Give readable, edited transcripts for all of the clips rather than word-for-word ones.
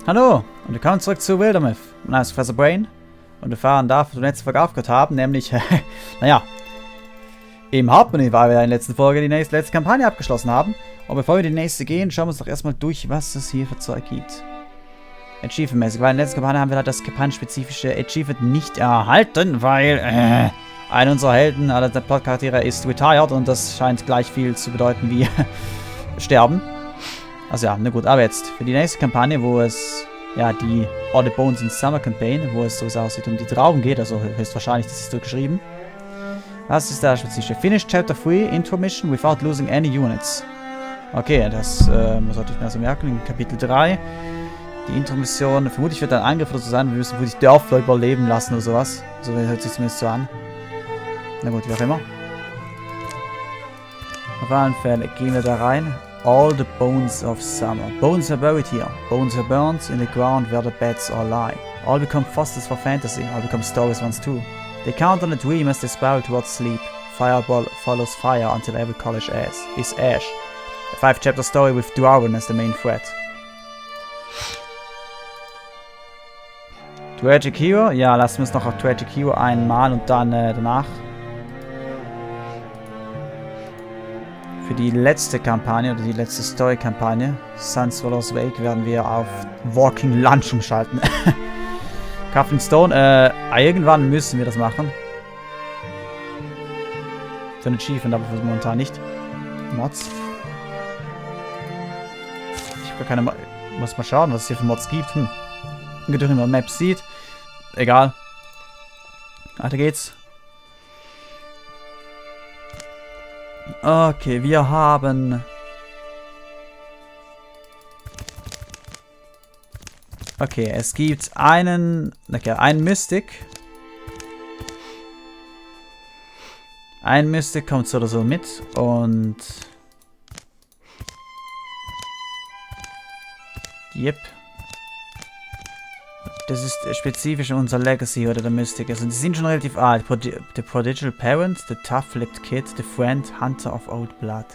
Hallo und willkommen zurück zu Wildermyth. Mein Name ist Professor Brain und wir fahren da, wo wir letzte Folge aufgehört haben, nämlich, naja, im Hauptmenü, weil wir in der letzten Folge die letzte Kampagne abgeschlossen haben. Und bevor wir die nächste gehen, schauen wir uns doch erstmal durch, was es hier für Zeug gibt. Achievement-mäßig, weil in der letzten Kampagne haben wir halt das kampagnenspezifische Achievement nicht erhalten, weil, einer unserer Helden, einer der Plotcharaktere ist retired und das scheint gleich viel zu bedeuten wie sterben. Also ja, na gut, aber jetzt für die nächste Kampagne, wo es, ja, die All the Bones in Summer Campaign, wo es so aussieht, um die Drauven geht, also höchstwahrscheinlich, das ist so geschrieben. Was ist da spezifisch? Finish Chapter 3 Intro Mission without losing any units. Okay, das sollte ich mir also merken, in Kapitel 3. Die Intro-Mission, vermutlich wird ein Angriff oder so sein, wir müssen vermutlich Dörfer überleben lassen oder sowas. So hört sich zumindest so an. Na gut, wie auch immer. Auf alle Fälle gehen wir da rein. All the bones of summer. Bones are buried here. Bones are burned in the ground where the beds all lie. All become fosters for fantasy. All become stories once too. They count on a dream as they spiral towards sleep. Fireball follows fire until every college is ash. A 5-chapter story with Drauven as the main threat. Tragic Hero? Ja, lassen wir uns noch auf Tragic Hero einmal und dann danach. Für die letzte Kampagne, oder die letzte Story-Kampagne, Sun Swallows Wake, werden wir auf Walking Lunch umschalten. Coffin Stone, irgendwann müssen wir das machen. Für ein Achievement, aber für momentan nicht. Mods. Ich habe gar keine muss mal schauen, was es hier für Mods gibt. Geduld immer Map sieht. Egal. Weiter geht's. Okay, wir haben... Okay, es gibt einen Mystic. Ein Mystic kommt so oder so mit und... Yep. Das ist spezifisch unser Legacy oder der Mystic. Also die sind schon relativ alt. The Prodigal Parent, The Tough-Lipped Kid, The Friend, Hunter of Old Blood.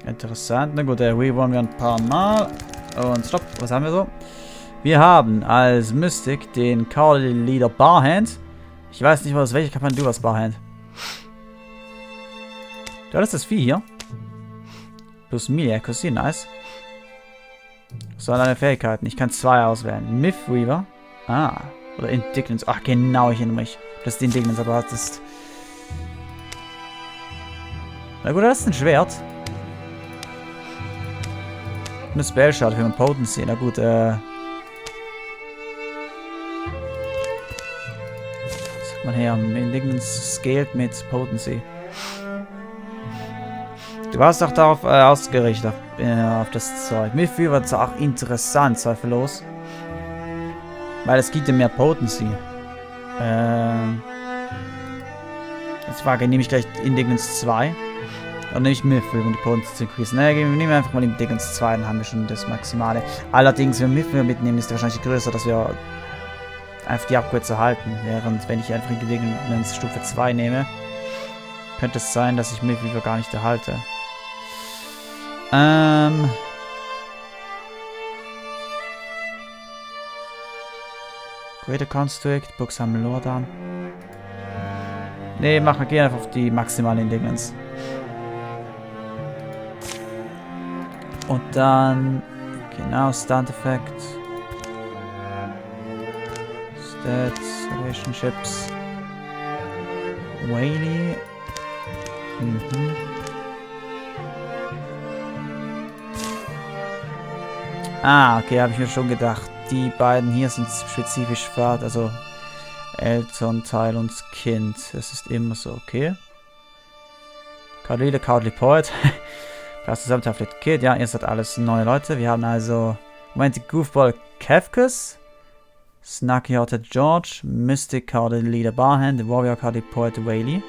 Interessant. Na gut, rerollen wir ein paar Mal. Und stopp, was haben wir so? Wir haben als Mystic den Cowardly Leader Barhand. Ich weiß nicht, was welche Kampagne du hast, Barhand. Du hattest das Vieh hier. Plus Melee Accuracy, nice. So, deine Fähigkeiten. Ich kann 2 auswählen. Myth Weaver. Ah. Oder Indignance. Ach, genau, ich erinnere mich. Das ist die Indignance, aber das ist... Na gut, das ist ein Schwert. Eine Spellshot für einen Potency. Na gut, was sagt man her? Indignance scaled mit Potency. Du warst doch darauf ausgerichtet, auf das Zeug. Mir wird es auch interessant, zweifellos. Weil es gibt ja mehr Potency. Jetzt frage, nehme ich gleich Indignance 2. Oder nehme ich Myth, um die Potency zu increasen. Naja, wir nehmen einfach mal Indignance 2, dann haben wir schon das Maximale. Allerdings, wenn wir Myth mitnehmen, ist der wahrscheinlich größer, dass wir einfach die Upgrades erhalten. Während, wenn ich einfach Indignance Stufe 2 nehme, könnte es sein, dass ich Myth gar nicht erhalte. Greater Constrict, Books haben Lordan. Ne, gehen einfach auf die maximale Indignance. Und dann, genau, Stunt Effect. Stats, Relationships. Whaley. Ah, okay, habe ich mir schon gedacht. Die beiden hier sind spezifisch Vater, also Elternteil und Kind. Das ist immer so, okay. Cowardly, Cowardly Poet. Das Zusammenhaftet Kid, ja, ihr seid alles neue Leute. Wir haben also, Moment, Goofball Kefkas, Snarky Hearted George, Mystic Cowardly Leader Barhand, Warrior Cowardly Poet Whaley.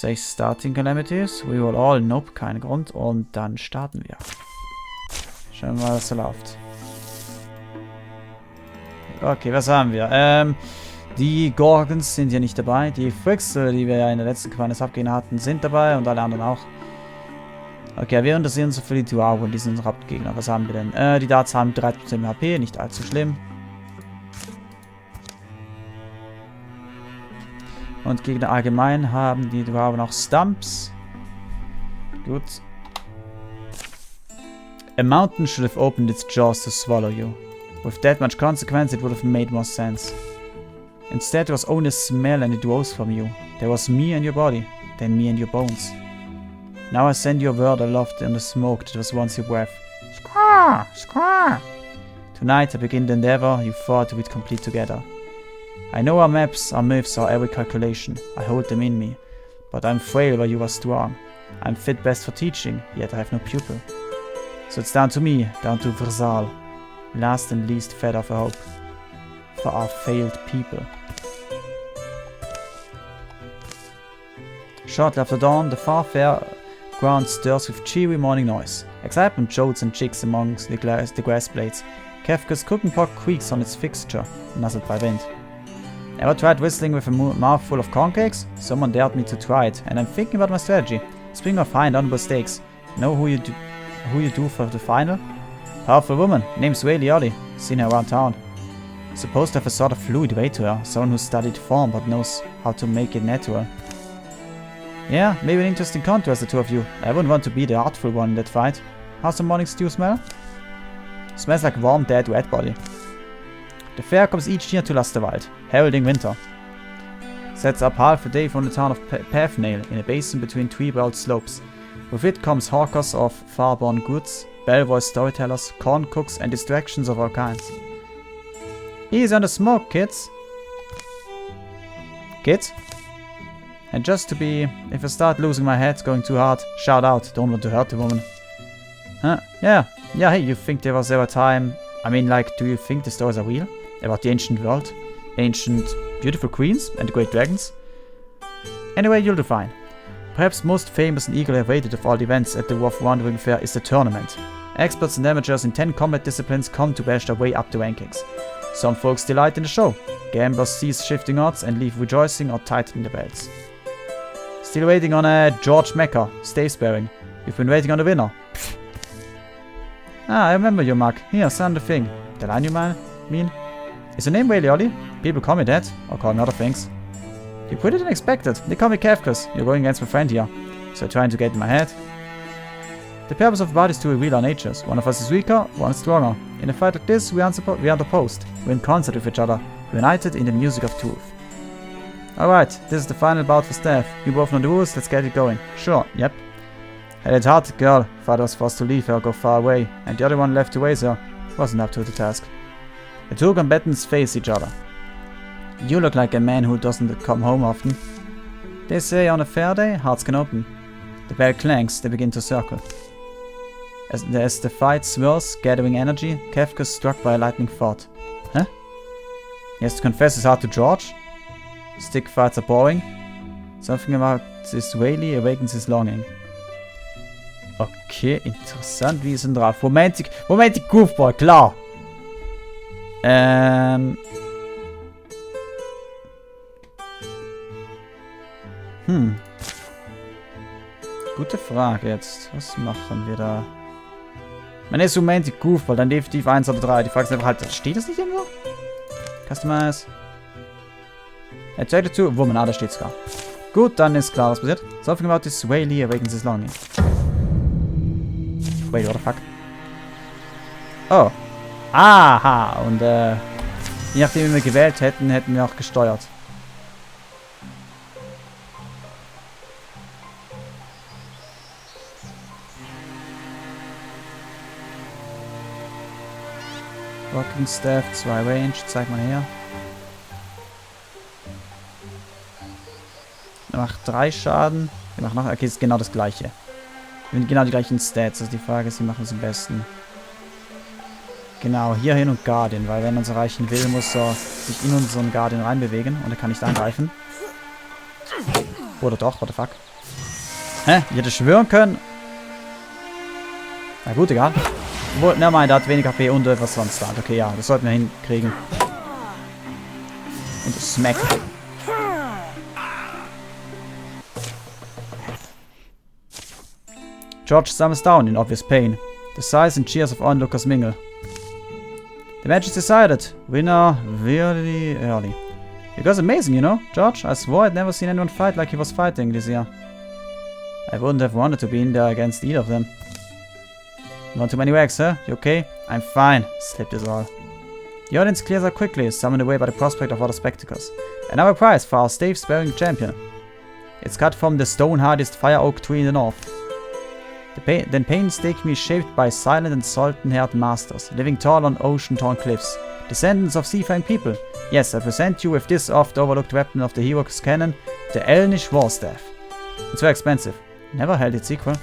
6 Starting Calamities. We will all, nope, kein Grund. Und dann starten wir. Schauen wir mal, was so läuft. Okay, was haben wir? Die Gorgons sind hier nicht dabei. Die Fricks, die wir ja in der letzten Kampagne abgehen hatten, sind dabei und alle anderen auch. Okay, wir interessieren uns für die Drauven, die sind unsere Hauptgegner. Was haben wir denn? Die Darts haben 13% HP, nicht allzu schlimm. Und Gegner allgemein haben die Drauven auch Stumps. Gut. A mountain should have opened its jaws to swallow you. With that much consequence, it would have made more sense. Instead, there was only a smell and it rose from you. There was me and your body, then me and your bones. Now I send you a word aloft in the smoke that was once your breath. Squaw! Squaw! Tonight I begin the endeavor you thought we'd complete together. I know our maps, our myths, our every calculation. I hold them in me. But I'm frail where you are strong. I'm fit best for teaching, yet I have no pupil. So it's down to me, down to Versal. Last and least fed of a hope. For our failed people. Shortly after dawn, the far fair ground stirs with cheery morning noise. Excitement jolts and jigs amongst the grass blades. Kefka's cooking pot creaks on its fixture, nuzzled by wind. Ever tried whistling with a mouthful of corn cakes? Someone dared me to try it, and I'm thinking about my strategy. Spring or fine honorable stakes. Know who you do for the final? Powerful woman, name's Whaley Ollie. Seen her around town. Supposed to have a sort of fluid way to her. Someone who studied form but knows how to make it natural. Yeah, maybe an interesting contrast, the two of you. I wouldn't want to be the artful one in that fight. How's the morning stew smell? Smells like warm, dead rat body. The fair comes each year to Lusterwald, heralding winter. Sets up half a day from the town of Pathnail in a basin between tree-browed slopes. With it comes hawkers of far-born goods, bell-voiced storytellers, corn cooks, and distractions of all kinds. Easy on the smoke, kids. Kids? And just to be, if I start losing my head going too hard, shout out, don't want to hurt the woman. Huh? Yeah, hey, you think there was ever a time, I mean, like, do you think the stories are real? About the ancient world? Ancient, beautiful queens and the great dragons? Anyway, you'll do fine. Perhaps most famous and eagerly awaited of all events at the Rough Wandering Fair is the tournament. Experts and amateurs in 10 combat disciplines come to bash their way up the rankings. Some folks delight in the show. Gamblers cease shifting odds and leave rejoicing or tightening their belts. Still waiting on a George Mecca. Stay sparing. You've been waiting on the winner. Pfft. Ah, I remember you, Mark. Here, send the thing. The line you mean? Is your name Whaley Ollie? People call me that, or call me other things. You put it unexpected. They call me Kefkas. You're going against my friend here. So trying to get in my head. The purpose of the bout is to reveal our natures. One of us is weaker, one is stronger. In a fight like this, we aren't opposed. We're in concert with each other, united in the music of truth. Alright, this is the final bout for staff. You both know the rules, let's get it going. Sure, yep. Had it hard, girl. Father was forced to leave her or go far away, and the other one left to raise her. Wasn't up to the task. The two combatants face each other. You look like a man who doesn't come home often. They say on a fair day, hearts can open. The bell clanks, they begin to circle. As the fight swirls, gathering energy, Kefka is struck by a lightning thought. Huh? He has to confess his heart to George? Stick fights are boring. Something about this Whaley awakens his longing. Okay, interessant, wie ist denn drauf? Romantic Goofball, klar. Gute Frage jetzt. Was machen wir da? Wenn es Romantic Goofball, dann definitiv 1 oder 3. Die Frage ist einfach halt, steht das nicht irgendwo? Customize. Erzähl dazu, Woman, da steht's klar. Gut, dann ist klar, was passiert. Something about this Whaley awakens his longing. Wait, what the fuck? Oh. Aha, und je nachdem, wie wir gewählt hätten, hätten wir auch gesteuert. Rocking Staff, 2 Range, zeig mal her. Er macht 3 Schaden. Wir machen noch, okay, ist genau das gleiche. Wir haben genau die gleichen Stats, also die Frage ist, wie machen es am besten. Genau, hierhin und Guardian, weil wenn er uns erreichen will, muss er sich in unseren Guardian reinbewegen und er kann nicht angreifen. Oder doch, what the fuck? Hä? Ich hätte schwören können. Na gut, egal. Nein, der hat weniger HP und etwas sonst da. Okay, ja, das sollten wir hinkriegen. Und Smack. George summons down in obvious pain. The sighs and cheers of onlookers mingle. The match is decided. Winner really early. It was amazing, you know, George. I swore I'd never seen anyone fight like he was fighting this year. I wouldn't have wanted to be in there against either of them. Not too many wags, huh? You okay? I'm fine. Slipped is all. The audience clears out quickly, summoned away by the prospect of other spectacles. Another prize for our stave-sparing champion. It's cut from the stone-hardest fire oak tree in the north. Then painstakingly shaped by silent and sultan-haired masters, living tall on ocean-torn cliffs. Descendants of seafaring people. Yes, I present you with this oft-overlooked weapon of the hero's cannon, the Elnish War Staff. It's very expensive. Never held its equal.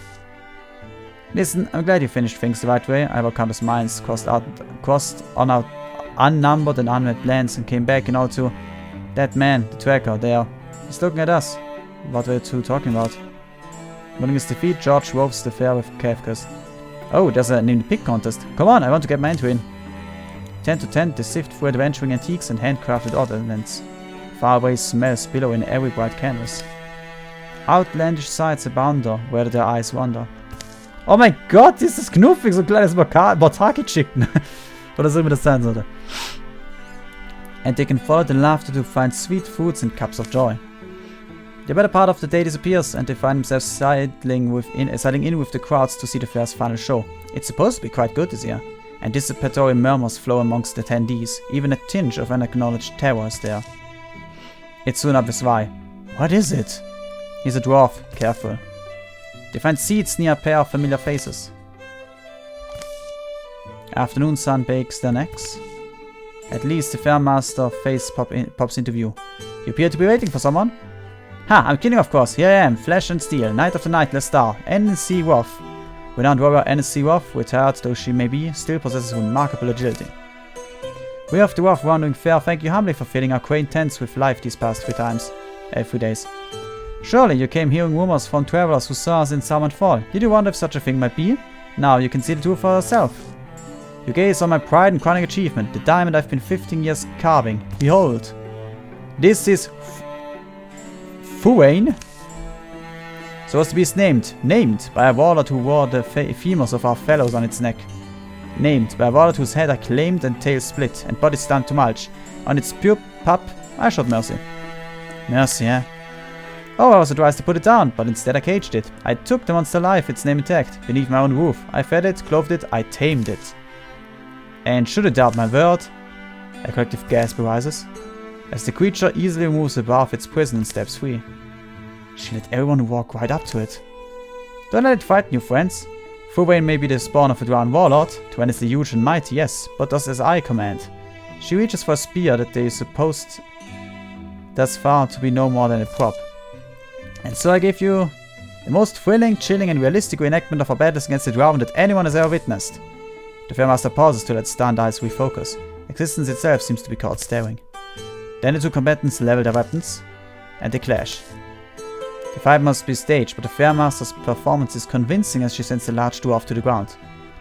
Listen, I'm glad you finished things the right way. I overcome his minds, crossed on our unnumbered and unmet lands, and came back in order to... That man, the tracker, there. He's looking at us. What were you two talking about? Winning his defeat, George roves the fair with Kafkas. Oh, there's a named pig contest. Come on, I want to get my entry in. 10 to 10, they sift through adventuring antiques and handcrafted ornaments. Faraway smells billow in every bright canvas. Outlandish sights abound where their eyes wander. Oh mein Gott, dieses knuffig, so ein kleines Bortaki-Chicken. Oder so wie das sein sollte. And they can follow the laughter to find sweet foods and cups of joy. The better part of the day disappears, and they find themselves sidling in with the crowds to see the fair's final show. It's supposed to be quite good this year. Anticipatory murmurs flow amongst the attendees. Even a tinge of unacknowledged terror is there. It's soon obvious why. What is it? He's a dwarf. Careful. They find seats near a pair of familiar faces. Afternoon sun bakes their necks. At least the Fairmaster face pops into view. You appear to be waiting for someone? Ha, I'm kidding of course. Here I am, flesh and steel, knight of the nightless star, N.C. Roth. Renowned warrior N.C. Roth, retired though she may be, still possesses remarkable agility. We of the Roth wandering fair thank you humbly for filling our quaint tents with life these past few days. Surely you came hearing rumors from travelers who saw us in Salmon Fall. Did you wonder if such a thing might be? Now you can see the truth for yourself. You gaze on my pride and crowning achievement, the diamond I've been 15 years carving. Behold. This is Fuwain. So as to be named by a warlord who wore the femurs of our fellows on its neck. Named by a warlord whose head I claimed and tail split, and body stunned to mulch. On its pure pup, I showed mercy. Mercy, eh? Oh, I was advised to put it down, but instead I caged it. I took the monster alive, its name intact, beneath my own roof. I fed it, clothed it, I tamed it. And should it doubt my word? A collective gasp arises, as the creature easily moves above its prison and steps free. She let everyone walk right up to it. Don't let it frighten you, friends. Fuwain may be the spawn of a drowned warlord, tremendously huge and mighty, yes, but does as I command. She reaches for a spear that they supposed thus far to be no more than a prop. And so I gave you the most thrilling, chilling, and realistic reenactment of our battles against the Drauven that anyone has ever witnessed. The Fairmaster pauses to let stunned eyes refocus. Existence itself seems to be caught staring. Then the two combatants level their weapons, and they clash. The fight must be staged, but the Fairmaster's performance is convincing as she sends the large dwarf to the ground.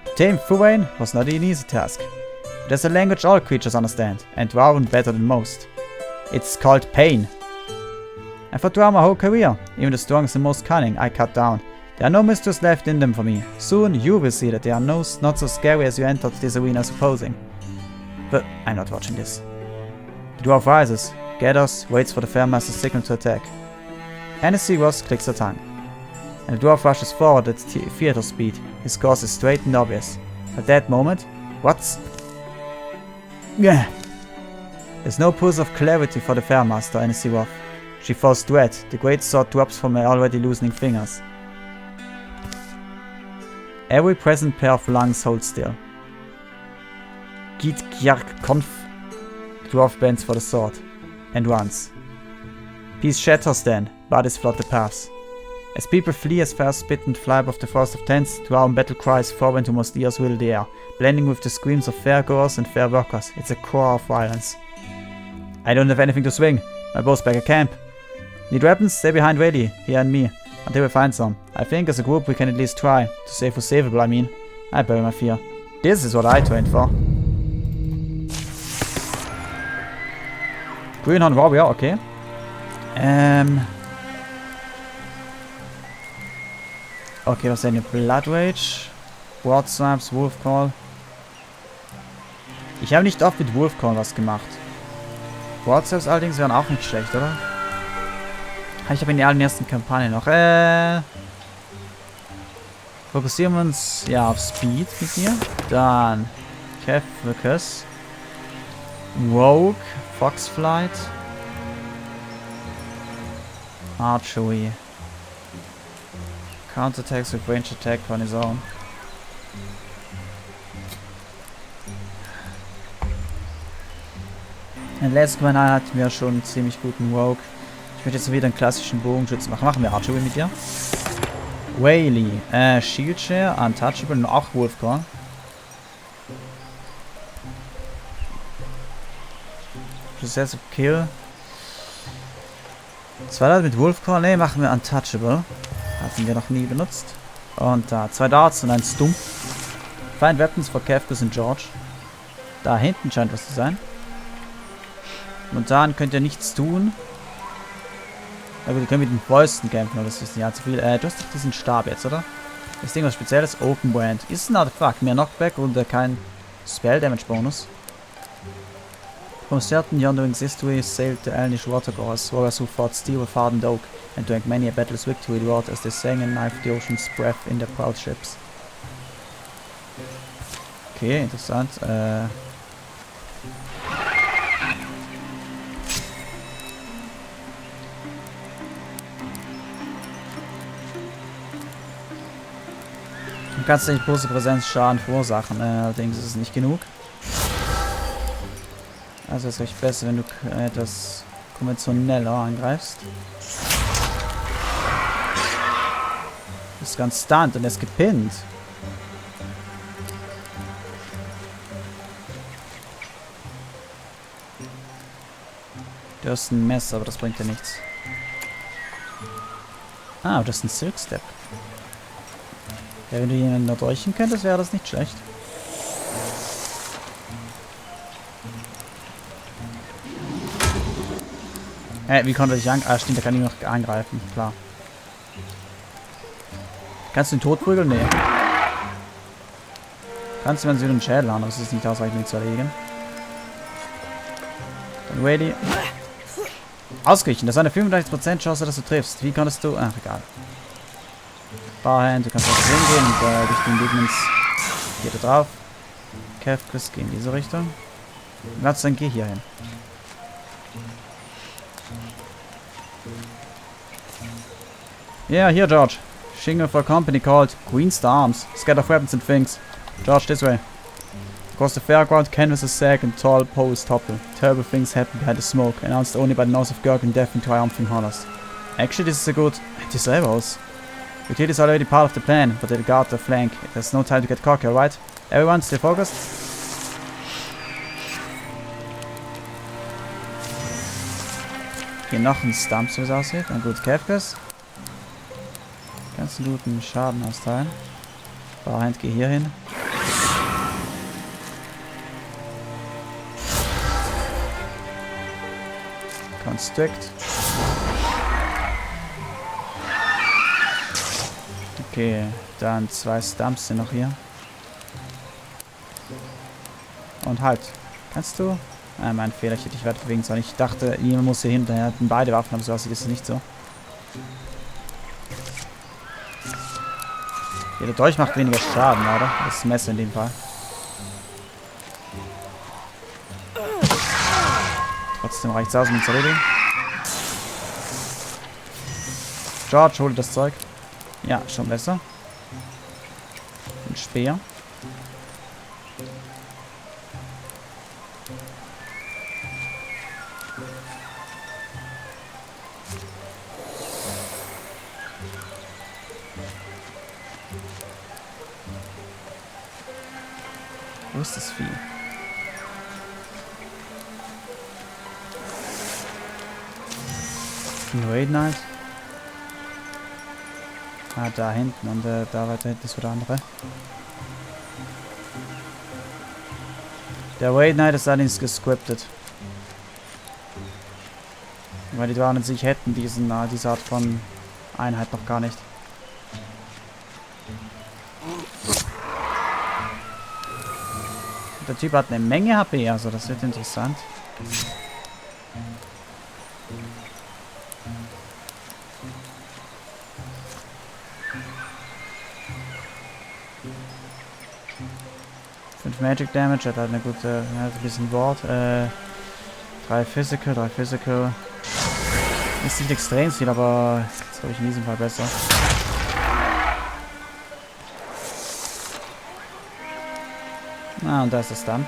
To tame Fuwain was not an easy task. But there's a language all creatures understand, and Drauven better than most. It's called pain. And for throughout my whole career, even the strongest and most cunning I cut down. There are no mysteries left in them for me. Soon you will see that they are not so scary as you entered this arena supposing. But I'm not watching this. The dwarf rises, gathers, waits for the Fairmaster's signal to attack. N.C. Ross clicks her tongue. And the dwarf rushes forward at theater speed. His course is straight and obvious. At that moment, what's... Yeah. There's no pulse of clarity for the Fairmaster, N.C. Roth. She falls dread. The great sword drops from her already loosening fingers. Every present pair of lungs holds still. Git Gjark Konf. The dwarf bends for the sword and runs. Peace shatters then, bodies flood the paths. As people flee as fire spit and fly above the forest of tents, Drauven battle cries forward to most ears will the air, blending with the screams of fair-goers and fair workers. It's a core of violence. I don't have anything to swing. My bow's back at camp. Need weapons? Stay behind ready, here and me, until we find some. I think as a group we can at least try. To save who's savable, I mean. I bury my fear. This is what I trained for. Greenhorn Warrior, okay. Okay, was ist denn hier? Blood Rage, Ward Swamps, Wolf Call. Ich habe nicht oft mit Wolf Call was gemacht. Ward Swamps allerdings wären auch nicht schlecht, oder? Ich habe in der allerersten Kampagne noch. Fokussieren wir uns ja auf Speed mit mir. Dann Kev Focus. Rogue, Foxflight. Archery. Counterattacks with range attack on his own. In der letzten Kampagne hatten wir schon einen ziemlich guten Rogue. Ich möchte jetzt wieder einen klassischen Bogenschützen machen. Machen wir Archery mit dir. Whaley, Shield Share, Untouchable und auch Wolfcorn. Possessive Kill. Zwei Leute mit Wolfcorn, ne, machen wir Untouchable. Hatten wir noch nie benutzt. Und da, 2 Darts und ein Stump. Find Weapons for Kefkus und George. Da hinten scheint was zu sein. Und dann könnt ihr nichts tun. Aber wir können mit den Fäusten kämpfen, oder das ist ja zu viel. Du hast doch diesen Stab jetzt, oder? Das Ding was Spezielles, Open Brand. Ist ein Artefakt, mehr Knockback und kein Spell Damage Bonus. From certain Yonderings history sailed the Elnish watergoers, warriors who fought steel with hardened oak, and drank many a battle's victory reward as they sang and knifed the ocean's breath in their proud ships. Okay, interessant. Du kannst nicht große Präsenzschaden verursachen, allerdings ist es nicht genug. Also ist es recht besser, wenn du etwas konventioneller angreifst. Das ist ganz stunt und er ist gepinnt. Du hast ein Messer, aber das bringt dir nichts. Ah, du hast einen Silk Step. Ja, wenn du jemanden da durchchen könntest, wäre das nicht schlecht. Wie konnte ich angreifen? Ah, stimmt, da kann ich noch angreifen. Klar. Kannst du ihn totprügeln? Nee. Kannst du, wenn sie den Schädel haben, aber es ist nicht ausreichend, ihn zu erlegen. Dann ready. Ausgleichen. Das ist eine 35% Chance, dass du triffst. Wie konntest du... Ach, egal. Barhand, du kannst einfach hingehen und durch den Gegner geht er drauf. Kefkus, geh in diese Richtung. Dann geh hier hin. Yeah, here, George. Shingle for a company called Queen's Arms. Scatter of weapons and things. George, this way. Across the fairground, canvases sag and tall poles topple. Terrible things happen behind the smoke, announced only by the nose of Gurk and death in triumphing hollers. Actually, this is a good... Die selber aus. Utility is already part of the plan, but they'll guard the flank. There's no time to get cocky, alright? Everyone, stay focused. Hier noch ein Stump, so wie es aussieht. Ein gut, Kefkas. Ganz guten Schaden austeilen. Barhand, geh hier hin. Constrict. Okay, dann 2 Stumps sind noch hier. Und halt. Kannst du? Ah, mein Fehler, ich hätte dich weiter bewegen sollen. Ich dachte, jemand muss hier hinten. Er hatten beide Waffen, aber so aussieht es nicht so. Jeder Dolch macht weniger Schaden, oder? Das Messer in dem Fall. Trotzdem reicht es aus, um zu erledigen. George, hol das Zeug. Ja, schon besser. Ein Speer. Wo ist das Vieh? Ein Raid Knight. Ah, da hinten und da weiter hinten ist wieder andere. Der Raid Knight ist allerdings gescriptet. Weil die Drauven sich hätten diese Art von Einheit noch gar nicht. Der Typ hat eine Menge HP, also das wird interessant. Magic Damage, hat halt eine gute, ja, ein bisschen Ward. 3 Physical, 3 Physical. Ist nicht extrem viel, aber das glaube ich in diesem Fall besser. Ah, und da ist es dann.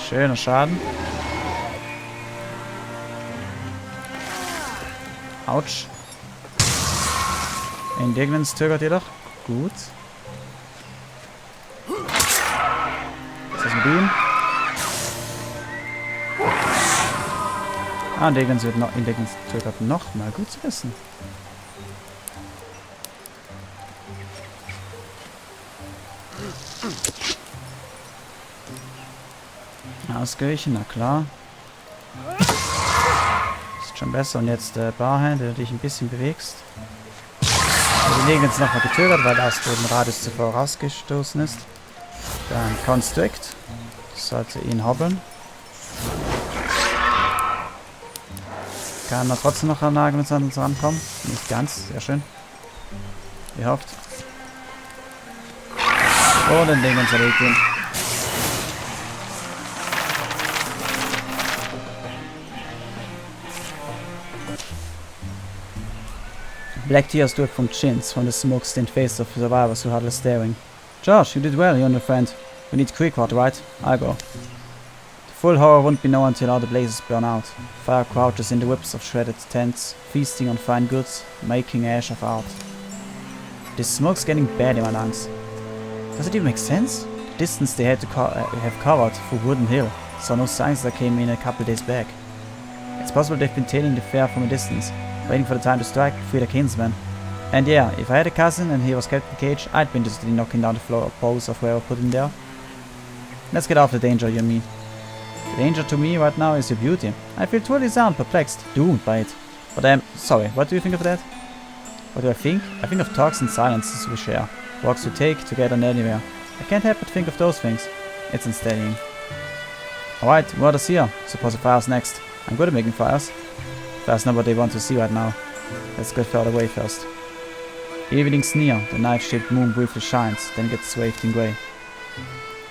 Schöner Schaden. Autsch. Indignance zögert jedoch. Gut. Ist das ein Beam? Ah, Indignance wird noch. Indignance zögert noch mal. Gut zu wissen. Ausgewichen, na klar. Ist schon besser. Und jetzt Barhand, wenn du dich ein bisschen bewegst. Also legen jetzt nochmal getötet, weil das durch den Radius zuvor rausgestoßen ist. Dann Constrict. Das sollte ihn hoppeln. Kann man trotzdem noch an Nagel mit uns rankommen. Nicht ganz, sehr schön. Wie hofft. Und den Ding zerlegt ihn. Black tears drip from chins from the smoke-stained face of survivors who huddle staring. Josh, you did well, you and your friend. We need quick water, right? I'll go. The full horror won't be known until all the blazes burn out. Fire crouches in the whips of shredded tents, feasting on fine goods, making ash of art. This smoke's getting bad in my lungs. Does it even make sense? The distance they had to have covered through Wooden Hill saw no signs that came in a couple days back. It's possible they've been tailing the fare from a distance, waiting for the time to strike, free their kinsman. And yeah, if I had a cousin and he was kept in the cage, I'd be interested in knocking down the floor or poles of whoever put him there. Let's get off the danger, you mean. The danger to me right now is your beauty. I feel totally sound, perplexed, doomed by it. But I'm sorry, what do you think of that? What do I think? I think of talks and silences we share, walks we take together anywhere. I can't help but think of those things. It's unsteadying. Alright, water's here. Suppose the fire's next. I'm good at making fires. That's not what they want to see right now. Let's get further away first. Evening's near. The knife-shaped moon briefly shines, then gets swathed in grey.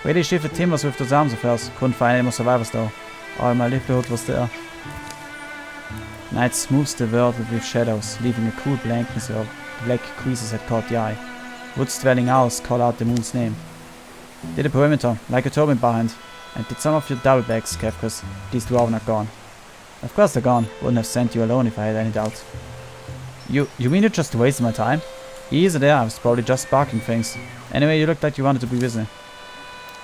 Really shifted timbers with those arms of hers. Couldn't find any more survivors though. All my livelihood was there. Night smooths the world with shadows, leaving a cool blankness where the black creases had caught the eye. Woods-dwelling owls call out the moon's name. Did a perimeter, like a turban behind. And did some of your double bags, Kefkas. These Drauven are gone. Of course they're gone. Wouldn't have sent you alone if I had any doubt. You mean you just wasted my time? Easy there, I was probably just barking things. Anyway, you looked like you wanted to be busy.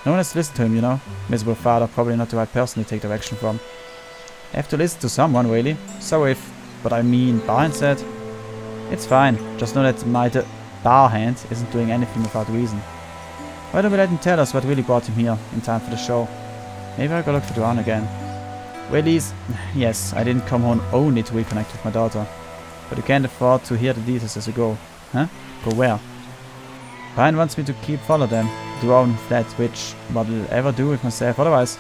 No one has to listen to him, you know. Miserable father, probably not the right person to take direction from. Have to listen to someone, really. Sorry if... But I mean, Barhand said... It's fine, just know that my Barhand isn't doing anything without reason. Why don't we let him tell us what really brought him here, in time for the show? Maybe I'll go look for Drauven again. Willy's... Yes, I didn't come home only to reconnect with my daughter. But you can't afford to hear the details as we go. Huh? Go where? Barhand wants me to keep follow them. Drauven fled, which what will ever do with myself otherwise.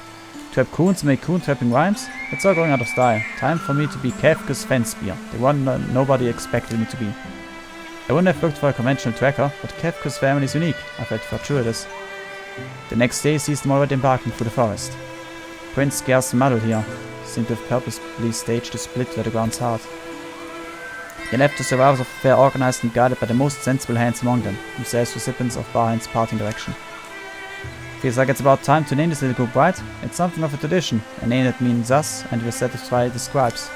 Trap coons, make coon trapping rhymes? That's all going out of style. Time for me to be Kefka's fence spear, the one nobody expected me to be. I wouldn't have looked for a conventional tracker, but Kefka's family is unique. I felt fortuitous. The next day sees them already embarking through the forest. Prince scarce muddled here. Seemed to have purposely staged a split where the ground's hard. They left the survivors of the fair organized and guided by the most sensible hands among them, themselves recipients of Barhand's parting direction. Feels like it's about time to name this little group, right? It's something of a tradition, a name that means us and will satisfy the scribes.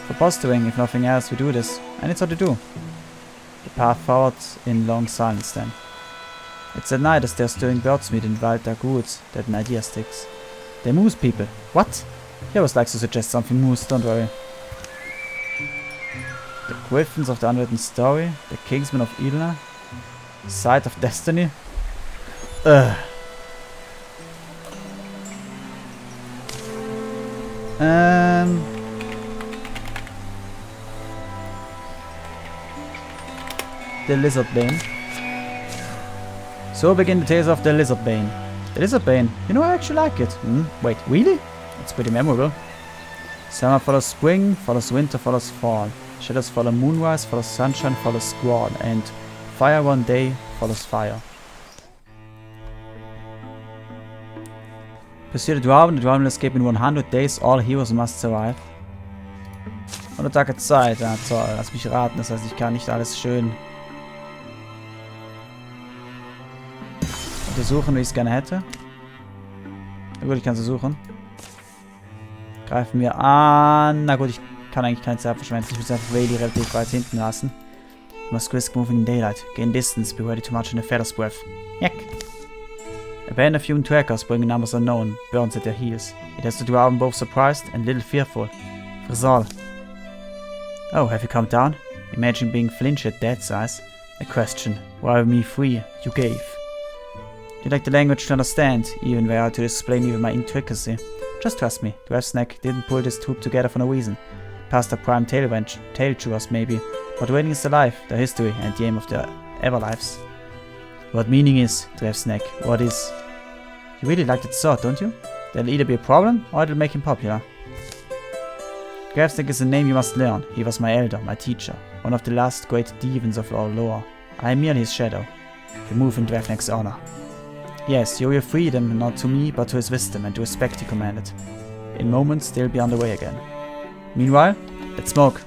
For posturing, if nothing else, we do this, and it's what we do. The path forward in long silence then. It's at night as they're stirring bird's meat in Walter Goods that an idea sticks. They're moose people. What? He always likes to suggest something moose, don't worry. The griffins of the unwritten story, the kingsmen of Ilna, sight of destiny. Ugh. The lizard bane. So begin the tales of the Lizard Bane. The Lizard Bane, you know, I actually like it. Wait, really? It's pretty memorable. Summer follows spring, follows winter, follows fall. Shadows follow moonrise, follows sunshine, follows squall. And fire one day follows fire. Pursue the Drauven will escape in 100 days. All heroes must survive. 100 Tage Zeit, ja toll, lass mich raten, das heißt, ich kann nicht alles schön untersuchen, wie ich es gerne hätte. Na gut, ich kann es suchen. Greifen wir an. Na gut, ich kann eigentlich keine Zeit verschwenden. Ich muss einfach Whaley relativ weit hinten lassen. You must risk moving in daylight. Gain distance, be ready to march in a feather's breath. Heck. Abandon a few trackers, bringing numbers unknown. Burns at their heels. It has the Drauven both surprised and little fearful. Frisal. Oh, have you come down? Imagine being flinched at that size. A question. Why me free? You gave. You lack the language to understand, even were I to explain you my intricacy. Just trust me, Snack didn't pull this troop together for no reason. Past the prime tail chewers maybe, but waiting is the life, the history, and the aim of the everlives. What meaning is, Snack? What is? You really like that sword, don't you? That'll either be a problem, or it'll make him popular. Snack is a name you must learn. He was my elder, my teacher, one of the last great demons of our lore. I am merely his shadow. You move in Drafnek's honor. Yes, you owe your freedom not to me, but to his wisdom and to respect he commanded. In moments, they'll be on the way again. Meanwhile, let's smoke.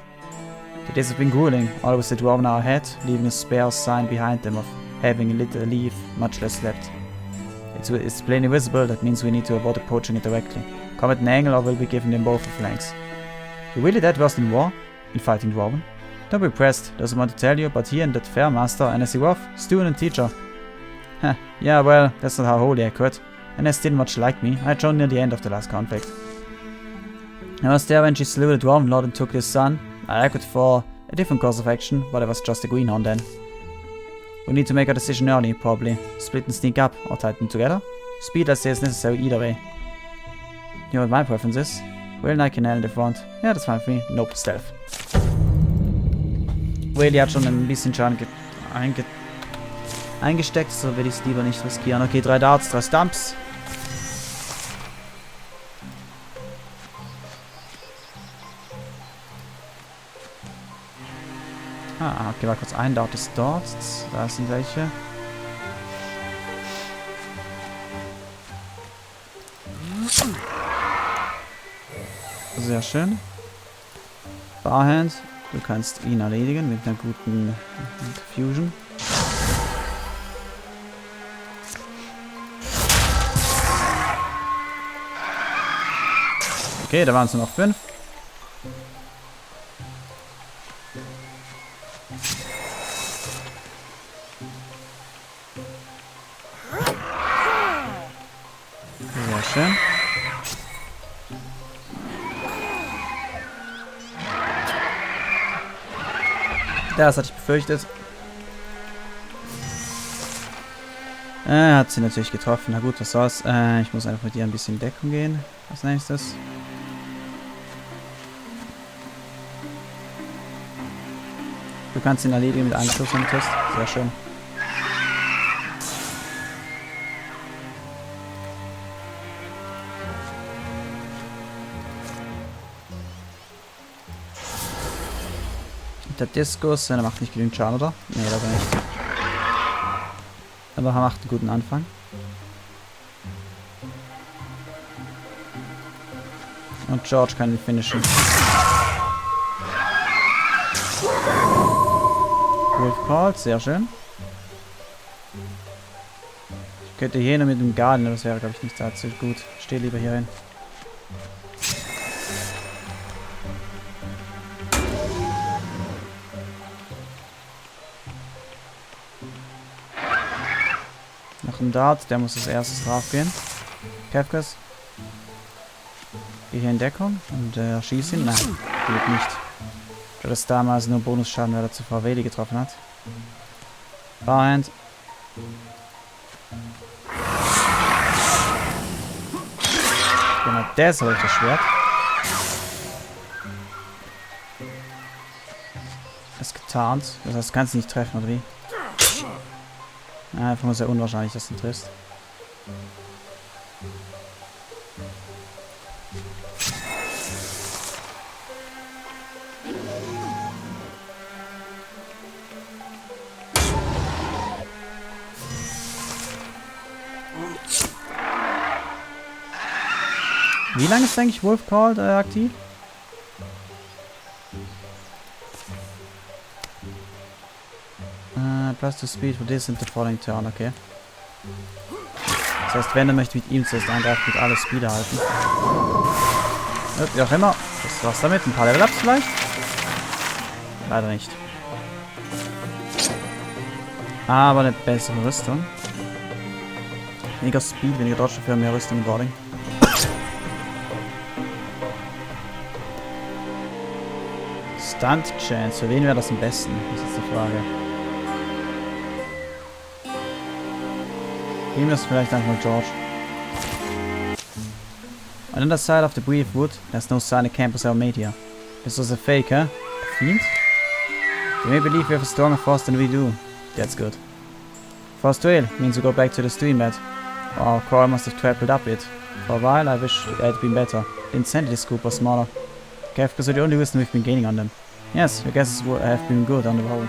The days have been grueling, always the Drauven are ahead, leaving a spare sign behind them of having lit a leaf, much less slept. It's plainly visible, that means we need to avoid approaching it directly. Come at an angle or we'll be giving them both a flanks. You're really that versed in war? In fighting Drauven? Don't be pressed, doesn't want to tell you, but he and that Fairmaster, and as he was, student and teacher. Huh, yeah, well, that's not how holy I could. And as didn't much like me, I joined near the end of the last conflict. I was there when she slew the Drauven Lord and took his son. I argued for a different course of action, but I was just a greenhorn then. We need to make a decision early, probably. Split and sneak up, or tie them together. Speed, I say, is necessary either way. You know what my preference is? Well, I can nail the front. Yeah, that's fine for me. Nope, stealth. Whaley hat schon ein bisschen Schaden eingesteckt, so will ich es lieber nicht riskieren. Okay, 3 Darts, 3 Stumps. Ah, okay, war kurz ein Dart ist dort. Da sind welche. Sehr schön. Barhand, du kannst ihn erledigen mit einer guten Fusion. Okay, da waren es nur noch 5. Sehr schön. Das hatte ich befürchtet. Hat sie natürlich getroffen. Na gut, was soll's. Ich muss einfach mit ihr ein bisschen in Deckung gehen. Als nächstes. Du kannst ihn erledigen mit einem Schuss im Test. Sehr schön. Der Diskus, der macht nicht genügend Schaden, oder? Nee, leider nicht. Aber er macht einen guten Anfang. Und George kann ihn finishen. Wolf Called, sehr schön. Ich könnte hier nur mit dem Garden, das wäre, glaube ich, nicht allzu gut. Ich stehe lieber hier hin. Noch ein Dart, der muss als erstes drauf gehen. Kefkas. Geh hier in Deckung und schieß ihn. Nein, geht nicht. Da das damals nur Bonusschaden, weil er zuvor Whaley getroffen hat. Barhand. Genau, der ist heute das Schwert. Ist getarnt. Das heißt, du kannst ihn nicht treffen, oder wie? Einfach nur sehr unwahrscheinlich, dass du ihn triffst. Wie lange ist eigentlich Wolf Called aktiv? Plus to speed for this and the following turn, okay. Das heißt, wenn er möchte mit ihm zuerst angreifen, mit alles Speed erhalten. Wie auch immer. Das war's damit. Ein paar Level-Ups vielleicht? Leider nicht. Aber eine bessere Rüstung. Weniger Speed, weniger Dodge für mehr Rüstung im Boarding. Stunt Chance. Für wen wäre das am besten? Das ist die Frage. Geben wir es vielleicht einfach mal George. On the other side of the brief wood, there's no sign of campers ever made here. This was a fake, huh? A fiend? They may believe we have a stronger force than we do. That's good. Force trail means we go back to the stream bed. Our core must have trampled up it. For a while, I wish it had been better. The insanity scoop was smaller. Kafkas are the only reason we've been gaining on them. Yes, your guesses have been good on the whole.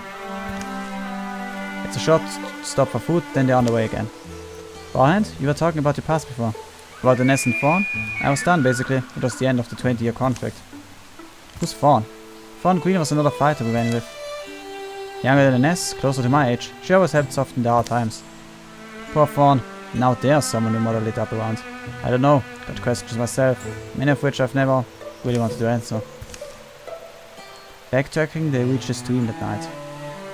It's a short stop for food, then they're on the way again. Barhand, you were talking about your past before. About the Ness and Fawn? I was done, basically. It was the end of the 20-year conflict. Who's Fawn? Fawn Queen was another fighter we ran with. Younger than the Ness, closer to my age. She always helped soften the hard times. Poor Fawn. Now there's someone who model it up around. I don't know. Got questions myself. Many of which I've never really wanted to answer. Backtracking, they reached the stream that night.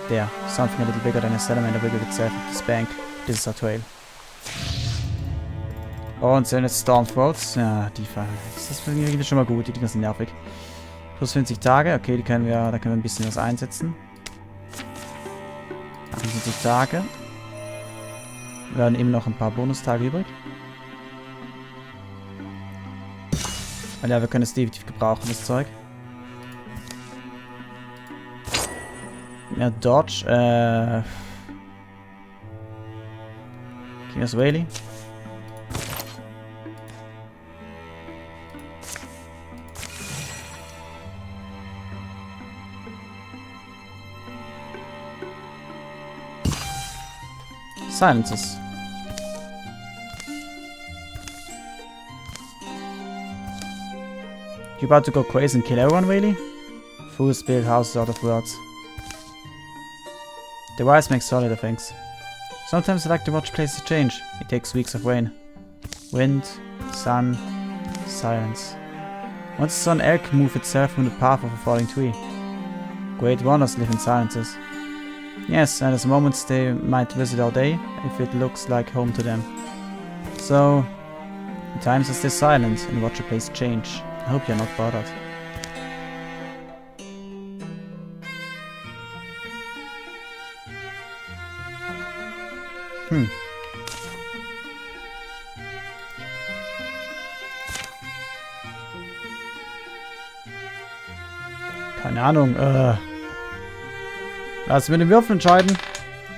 There, something a little bigger than a salamander wiggled itself at this bank. This is our trail. Oh, und sind jetzt Stormthroats. Ja, die Fall. Das ist irgendwie schon mal gut. Die Dinger sind nervig. Plus 50 Tage. Okay, da können wir ein bisschen was einsetzen. 58 Tage. Wir haben eben noch ein paar Bonustage übrig. Weil ja, wir können es definitiv gebrauchen, das Zeug. Mehr Dodge. King of Whaley. Silences. You about to go crazy and kill everyone, really? Fools build houses out of words. The wise make solider things. Sometimes I like to watch places change. It takes weeks of rain. Wind, sun, silence. Once I saw an elk move itself from the path of a falling tree. Great wonders live in silences. Yes, and at moments they might visit our day, if it looks like home to them. So, at times I stay silent and watch a place change. I hope you're not bothered. Keine Ahnung, lass mit dem Würfel entscheiden.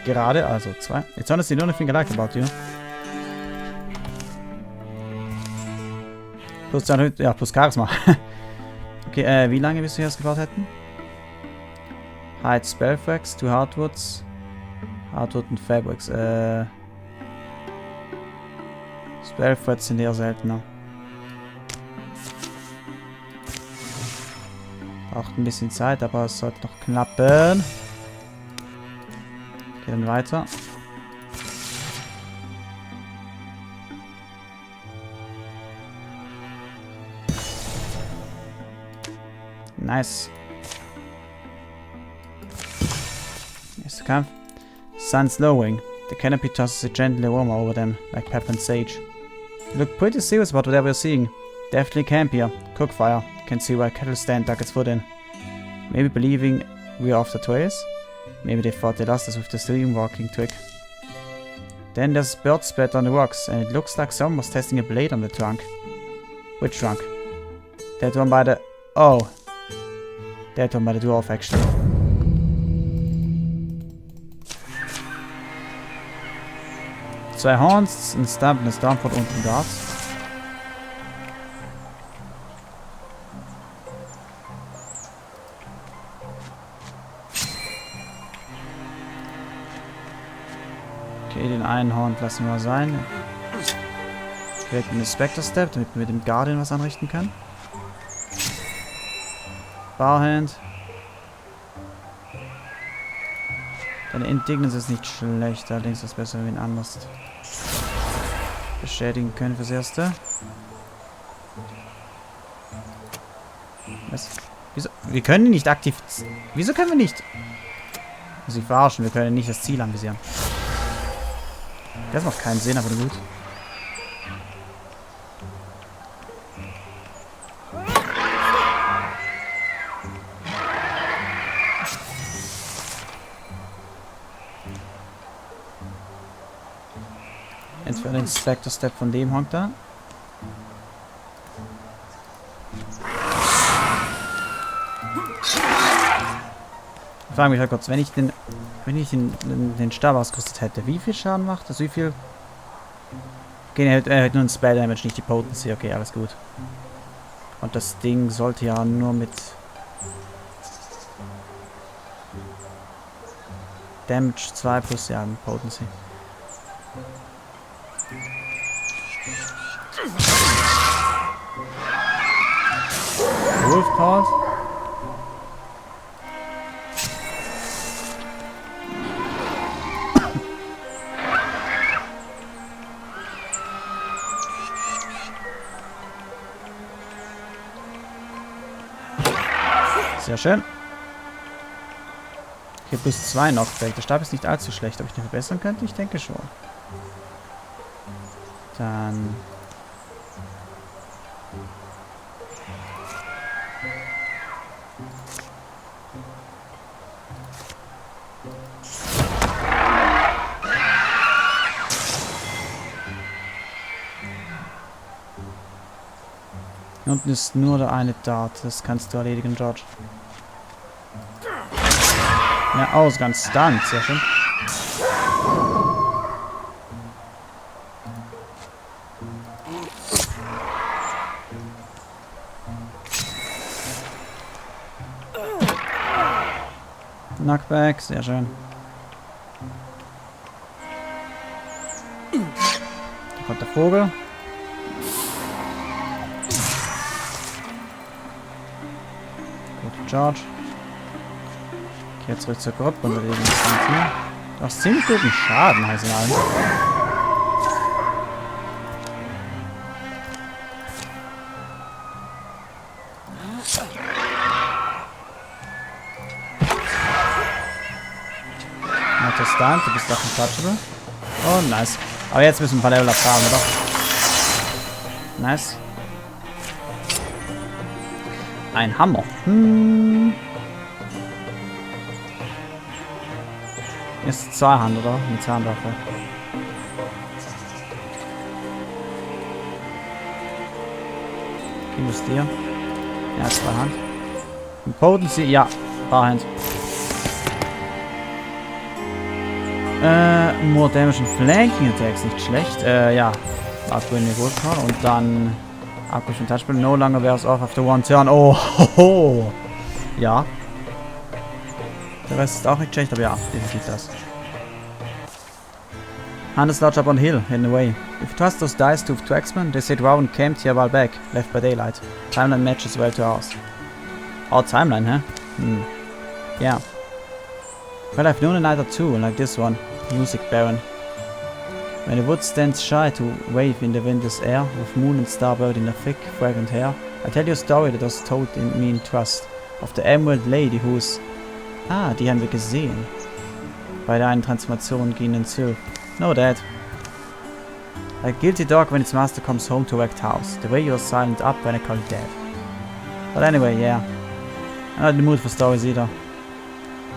Gerade, also 2. It's honestly the only thing I like about you. Plus, ja, plus Charisma. Okay, wie lange bis wir das gebaut hätten? Hide Spellthreads, 2 Hardwoods. Hardwood und Fabrics. Spellthreads sind eher seltener. Braucht ein bisschen Zeit, aber es sollte noch knappen. Okay, dann weiter. Nice. Nächster Kampf. Sun's lowering. The canopy tosses a gentle aroma over them, like pepper and sage. You look pretty serious about whatever you're seeing. Definitely camp here. Cook fire. Can see where cattle stand dug its foot in. Maybe believing we are off the trails? Maybe they thought they lost us with the stream walking trick. Then there's bird splatter on the rocks, and it looks like someone was testing a blade on the trunk. Which trunk? That one by the... Oh. That one by the dwarf, actually. 2 Horns, ein Stamp, eine Stormford und ein Guard. Okay, den einen Horn lassen wir sein. Okay, einen Spectre Step, damit wir mit dem Guardian was anrichten können. Barhand. Deine Indignance ist nicht schlecht, allerdings ist es besser, wenn wir ihn anders beschädigen können fürs Erste. Was? Wieso? Wir können ihn nicht aktiv... Wieso können wir nicht... Muss ich verarschen, wir können nicht das Ziel anvisieren. Das macht keinen Sinn, aber gut. Entweder den Spectre Step von dem Honk da. Ich frage mich halt kurz, wenn ich den Stab ausgerüstet hätte, wie viel Schaden macht das? Wie viel? Okay, er hat nur ein Spell Damage, nicht die Potency. Okay, alles gut. Und das Ding sollte ja nur mit Damage 2 plus ja, Potency. Wolf Card. Sehr schön. Okay, plus 2 Knockback. Der Stab ist nicht allzu schlecht. Ob ich den verbessern könnte? Ich denke schon. Dann... Unten ist nur der eine Dart. Das kannst du erledigen, George. Ja, aus, ganz stunned. Sehr schön. Knockback, sehr schön. Da kommt der Vogel. Gut, George. Okay, jetzt zurück zur Gruppe und wir legen das Ganze hier. Du hast ziemlich guten Schaden, heißen allen. Stunt, du bist doch untouchable. Oh, nice. Aber jetzt müssen wir ein paar Level abhaben, oder? Nice. Ein Hammer. Ist Zweihand, oder? Eine Zahnwaffe. Wie ist dir? Ja, Zweihand. Potency, ja. Barhand. More Damage and Flanking Attacks, nicht schlecht. Ja. Upgrade in Wolfcard und dann Upgrade von Touchball. No longer wears off after one turn. Oh, hoho. Ja. Der Rest ist auch nicht schlecht, aber ja, definitiv das. Hunters lodge up on hill, hidden away. If you trust those dice to X-Men, they say Drauven camped here a while back, left by daylight. Timeline matches well to ours. Our timeline, huh? Yeah. Well, I've known a night or two, like this one. Music Baron. When the wood stands shy to wave in the windless air, with moon and starbird in her thick, fragrant hair, I tell you a story that was told in me in trust, of the Emerald Lady who's... Ah, die haben wir gesehen. Bei der einen Transformation gegen den Sylph. No, Dad. Like a guilty dog when its master comes home to a wrecked house. The way you're silent up when I call you Dad. But anyway, yeah. I'm not in the mood for stories either.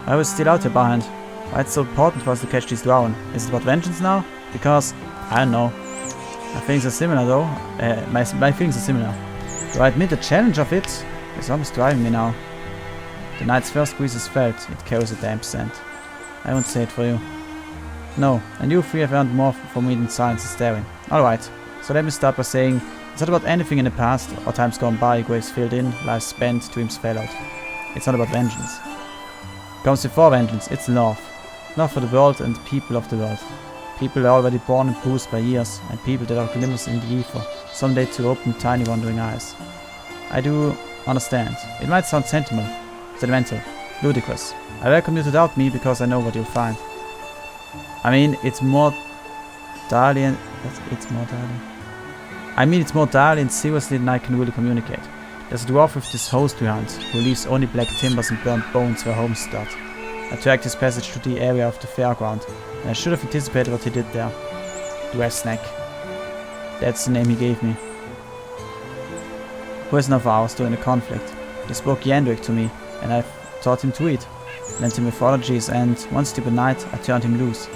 I was still out here, Barhand. Why it's so important for us to catch these Drauven? Is it about vengeance now? Because, I don't know. My feelings are similar though. My feelings are similar. Do I admit the challenge of it? It's almost driving me now. The night's first squeeze is felt. It carries a damp scent. I won't say it for you. No, and you three have earned more from me than silence and staring. Alright, so let me start by saying, it's not about anything in the past, or times gone by, graves filled in, lives spent, dreams fell out. It's not about vengeance. It comes before vengeance, it's love. Love for the world and people of the world. People are already born and bruised by years, and people that are glimmers in the ether, someday to open tiny wandering eyes. I do understand. It might sound sentimental, ludicrous. I welcome you to doubt me because I know what you'll find. I mean, it's more direly and seriously than I can really communicate. There's a dwarf with this host we hunt, who leaves only black timbers and burnt bones where homes start. I tracked his passage to the area of the fairground, and I should have anticipated what he did there. Dwesnack. That's the name he gave me. Prisoner of ours during the conflict. He spoke Yandrik to me, and I taught him to read. Lent him mythologies, and one stupid night I turned him loose.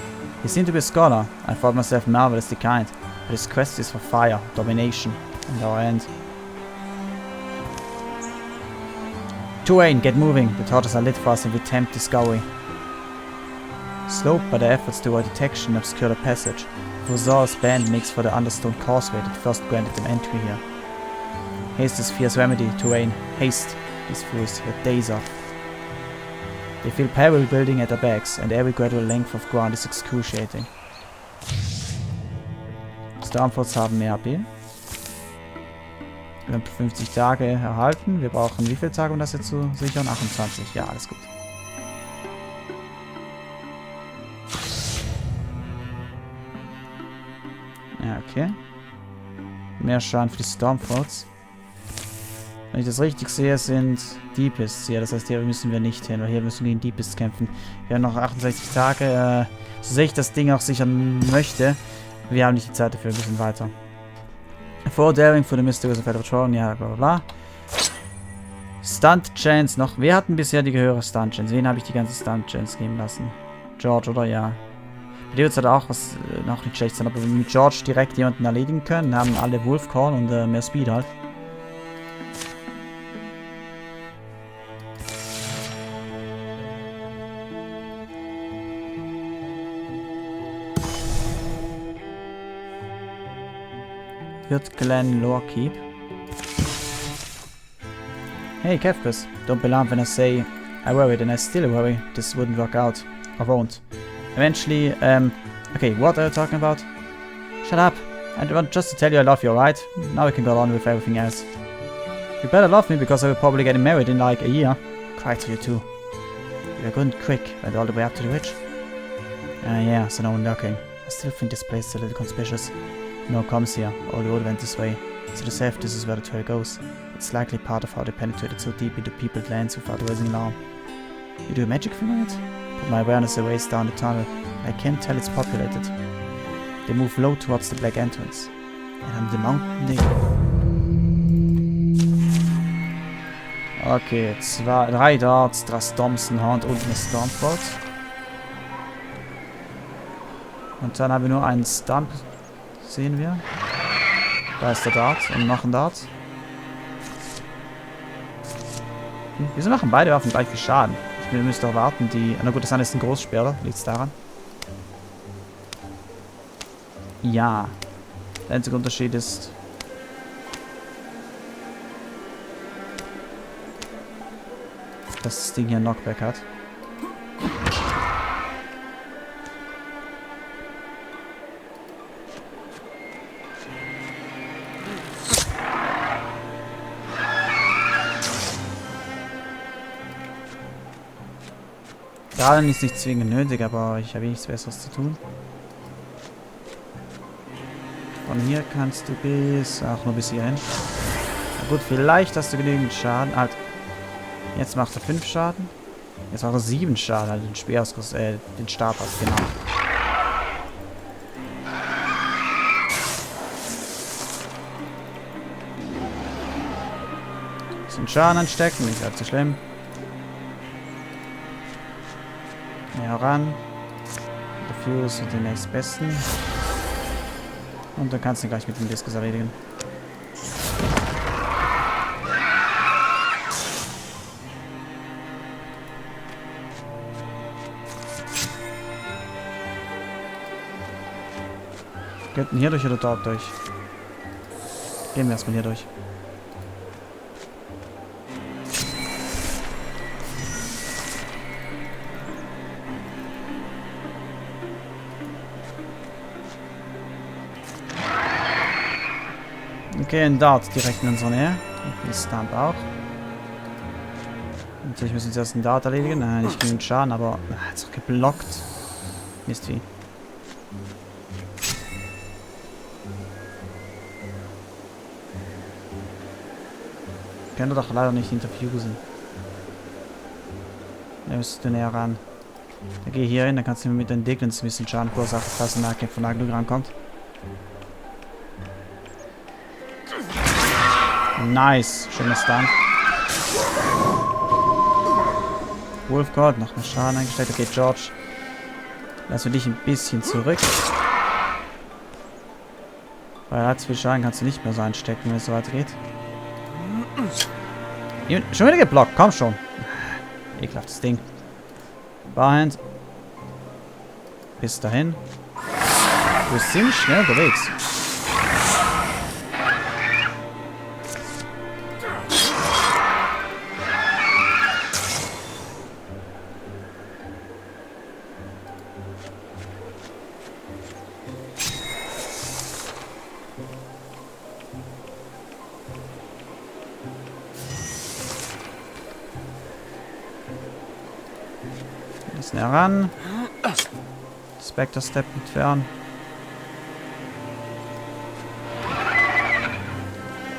He seemed to be a scholar. I thought myself marvelously kind, but his quest is for fire, domination, and our end. Tuain, get moving! The torches are lit for us and we tempt discovery. Slowed by their efforts to avoid detection and obscure the passage, Vozor's band makes for the understone causeway that first granted them entry here. Haste is fierce remedy, Tuain. Haste! These fools have days off. They feel peril building at their backs, and every gradual length of ground is excruciating. Stormforts haben mehr AP. Wir haben 50 Tage erhalten. Wir brauchen wie viele Tage, um das jetzt zu sichern? 28. Ja, alles gut. Ja, okay. Mehr Schaden für die Stormforts. Wenn ich das richtig sehe, sind Deepists hier. Das heißt, hier müssen wir nicht hin, weil hier müssen wir gegen Deepists kämpfen. Wir haben noch 68 Tage. So sehr ich das Ding auch sichern möchte. Wir haben nicht die Zeit dafür, ein bisschen weiter. For daring for the mysteries of Drauven, ja, bla bla bla. Stunt Chance noch. Wer hatten bisher die höhere Stunt Chance? Wen habe ich die ganze Stunt Chance geben lassen? George, oder? Ja. Bei dir wird es halt auch was noch nicht schlecht sein, aber wenn wir mit George direkt jemanden erledigen können, haben alle Wolfcall und mehr Speed halt. Wird Glen Lorekeep. Hey, Kefkas, don't be alarmed when I say I worried and I still worry this wouldn't work out. Or won't. Eventually, okay, what are you talking about? Shut up. I want just to tell you I love you, alright? Now we can go on with everything else. You better love me because I will probably get married in like a year. Quite to you too. You're good and quick, went all the way up to the ridge. Yeah, so no one lurking. I still think this place is a little conspicuous. No one comes here, all the road went this way. So the safe, this is where the trail goes. It's likely part of how they penetrated so deep into peopled lands without raising alarm. You do a magic thing on it? Put my awareness a ways down the tunnel. I can't tell it's populated. They move low towards the black entrance. And on the mountain they... Okay, 3 Darts, 3 Stomson-Horn und eine Stormfort. Und dann haben wir nur einen Stump. Sehen wir. Da ist der Dart und noch ein Dart. Wieso machen beide Waffen gleich viel Schaden? Ich müsste auch warten, die... Na gut, das eine ist ein Großsperrer. Liegt es daran? Ja. Der einzige Unterschied ist... dass das Ding hier ein Knockback hat. Gerade ist nicht zwingend nötig, aber ich habe nichts Besseres zu tun. Von hier kannst du bis... Ach, nur bis hierhin. Na gut, vielleicht hast du genügend Schaden. Halt. Jetzt macht er 5 Schaden. Jetzt macht er 7 Schaden. Also den Speer aus, den Stab aus, genau. Bisschen Schaden anstecken, nicht allzu schlimm. Mehr ran. Dafür sind die nächstbesten. Und dann kannst du ihn gleich mit dem Diskus erledigen. Könnten hier durch oder dort durch? Gehen wir erstmal hier durch. Okay, ein Dart direkt in unserer Nähe. Ein Stump auch. Natürlich müssen wir zuerst einen Dart erledigen. Nicht genügend Schaden, aber jetzt auch geblockt. Mist wie. Können wir doch leider nicht interviewen. Da müsstest du näher ran. Dann geh hier hin, dann kannst du mit den Diglins ein bisschen Schaden verursachen, falls ein Nahkämpfer von genug rankommt. Nice, schöner Stun. Wolfgott, noch mehr Schaden eingestellt. Okay, George. Lass dich ein bisschen zurück. Weil er hat zu viel Schaden, kannst du nicht mehr so einstecken, wenn es so weitergeht. Schon wieder geblockt, komm schon. Ekelhaftes Ding. Barhand. Bis dahin. Du bist ziemlich schnell unterwegs. Bisschen heran. Spectre Step entfernen.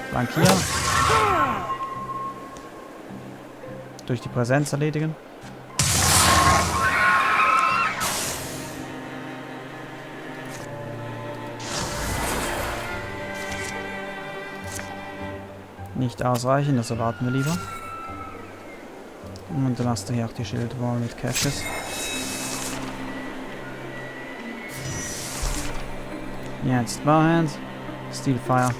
Flankieren. Durch die Präsenz erledigen. Nicht ausreichend, das erwarten wir lieber. Und dann hast du hier auch die Schildwall mit Caches. Jetzt Barhand. Steelfire.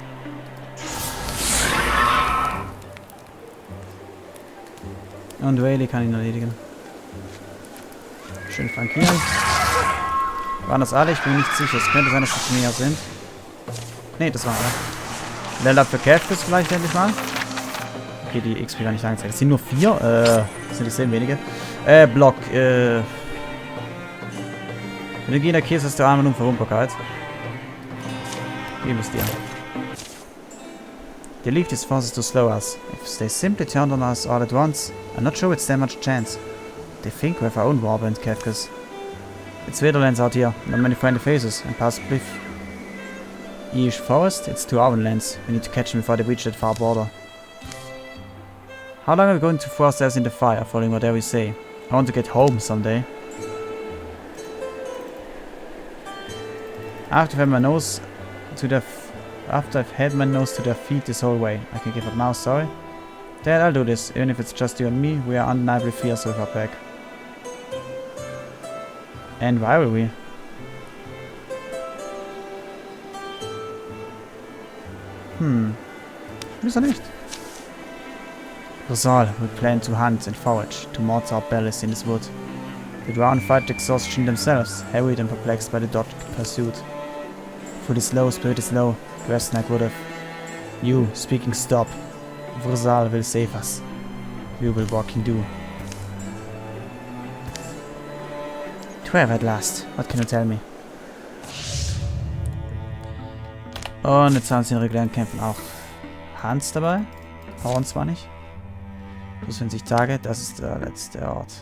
Und Whaley kann ihn erledigen. Schön flankieren. Waren das alle? Ich bin mir nicht sicher. Es könnte sein, dass es mehr sind. Ne, das waren alle. Level Up für Caches vielleicht endlich mal. Okay, die XP gar nicht angezeigt. Es sind nur 4. Das sind extrem wenige. Block. Energie in der Käse ist der einmal nur Verwundbarkeit. Geben es dir. The leaf is forces to slow us. If they simply turned on us all at once, I'm not sure it's that much chance. They think we have our own warband, Kefkas. It's Wilderlands out here, not many friendly faces, and past Bliff. Yeesh forest, it's 2 Drauven lands. We need to catch them before they reach that far border. How long are we going to throw ourselves in the fire, following whatever we say? I want to get home someday. After I've had my nose to their feet this whole way. I can give up now, sorry. Dad, I'll do this. Even if it's just you and me, we are undeniably fierce with our pack. And why will we? Wieso nicht? Rosal, we plan to hunt and forage, to mortar our bellies in this wood. The Drauven fight exhaustion themselves, harried and perplexed by the dodged pursuit. Foot is low, spirit is low, dressed like would have. You, speaking stop. Rosal will save us. We will walk in dew. 12 at last. What can you tell me? Und jetzt haben sie in regulären Kämpfen auch Hans dabei. Horn zwar nicht. Plus 50 Tage, das ist der letzte Ort.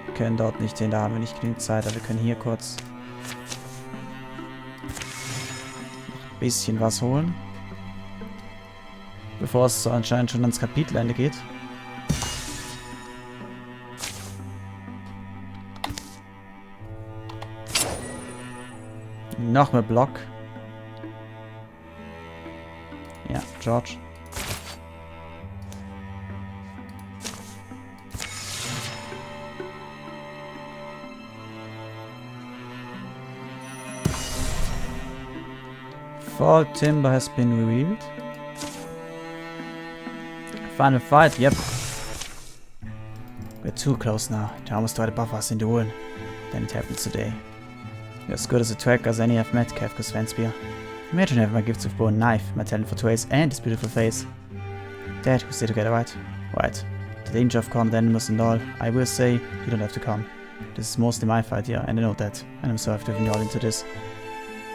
Wir können dort nicht hin, da haben wir nicht genügend Zeit, aber wir können hier kurz ein bisschen was holen. Bevor es so anscheinend schon ans Kapitelende geht. Noch mehr Block. Ja, George. Fall timber has been revealed. Final fight, yep. We're too close now. To almost try to buff us into one. Then it happens today. You're as good as a track as any I've met, Kafka Svenspear. Imagine having my gifts of bow and knife, my talent for trace, and his beautiful face. Dad, we stay together, right? Right. The danger of cornered animals and all, I will say, you don't have to come. This is mostly my fight here, and I know that, and I'm sorry for driving you all into this.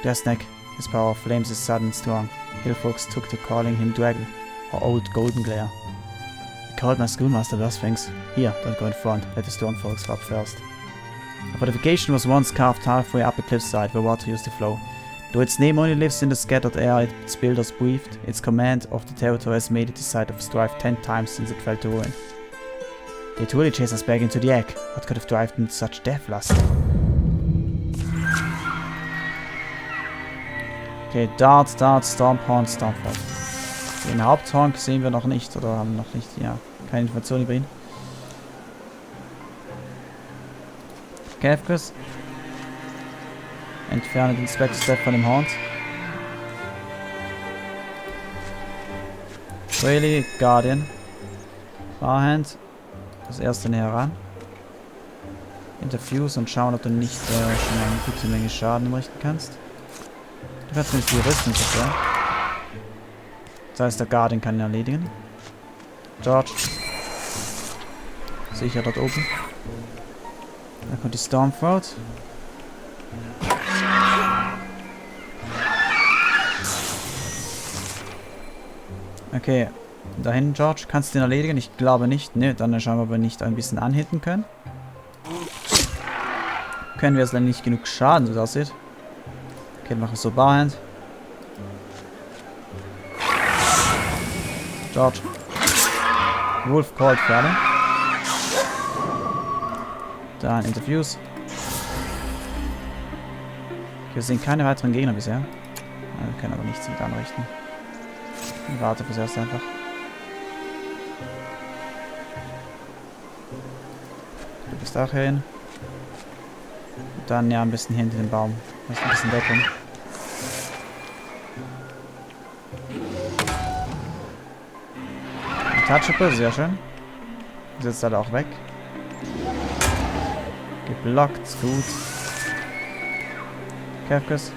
Drasnek, his power of flames is sudden and strong. Hill folks took to calling him Dragon, or Old Golden Glare. He called my schoolmaster worse things. Here, don't go in front, let the storm folks go up first. A fortification was once carved halfway up a cliffside where water used to flow. Though its name only lives in the scattered air its builders breathed, its command of the territory has made it the site of strife 10 times since it fell to ruin. They truly chased us back into the egg. What could have driven such death lust? Okay, Dart, Stormhorn, Stormfall. Den Haupthonk sehen wir noch nicht, oder haben noch nicht, ja, keine Informationen über ihn. Kafkas. Entferne den Spectre-Step von dem Haunt. Rayleigh, Guardian. Barhand. Das erste näher ran. Interviews und schauen, ob du nicht schon eine gute Menge Schaden richten kannst. Du kannst nicht viel Rüstung zerstören. Das heißt, der Guardian kann ihn erledigen. George. Sicher dort oben. Da kommt die Stormthroat. Okay, dahin, George. Kannst du den erledigen? Ich glaube nicht. Ne, dann schauen wir, ob wir nicht ein bisschen anhitten können. Können wir jetzt leider nicht genug Schaden, so das aussieht. Okay, dann machen wir so Barhand. George. Wolf Called für alle. Dann Interviews. Wir sehen keine weiteren Gegner bisher. Wir können aber nichts mit anrichten. Ich warte fürs Erste einfach. Du bist auch hier hin. Und dann ja ein bisschen hinter dem Baum. Das ist ein bisschen Deckung. Touchable, sehr schön. Ist jetzt halt auch weg. Geblockt, gut. Kafkas.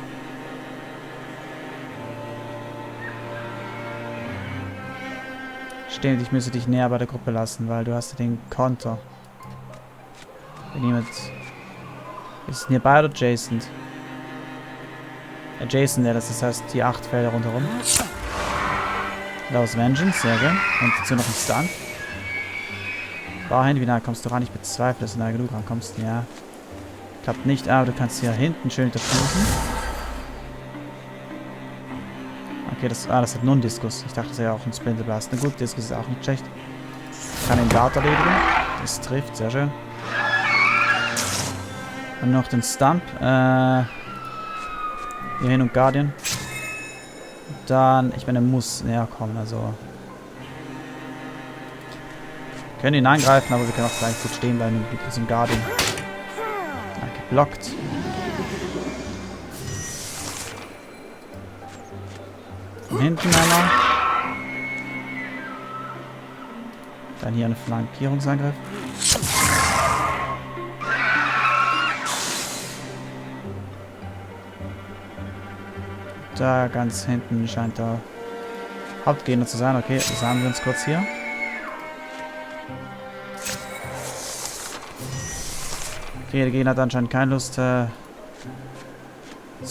Stimmt, ich müsste dich näher bei der Gruppe lassen, weil du hast ja den Konter. Wenn jemand... Ist es nearby oder adjacent? Adjacent, ja, das heißt die 8 Felder rundherum. Laus Vengeance, sehr gut. Und dazu noch ein Stun. Barhand, wie nah kommst du ran? Ich bezweifle, dass du nah genug rankommst. Ja. Klappt nicht, aber du kannst hier hinten schön unterfußen. Okay, das hat nur einen Diskus. Ich dachte, das wäre auch ein Splinter Blast. Na gut, Diskus ist auch nicht schlecht. Kann den Dart erledigen. Das trifft, sehr schön. Und noch den Stump. Hier hin und Guardian. Dann, ich meine, er muss näher kommen, also. Wir können ihn angreifen, aber wir können auch gleich gut stehen bleiben mit diesem Guardian. Ja, geblockt. Von hinten einmal. Dann hier eine Flankierungsangriff. Da ganz hinten scheint der Hauptgegner zu sein. Okay, das haben wir uns kurz hier. Okay, der Gegner hat anscheinend keine Lust, zu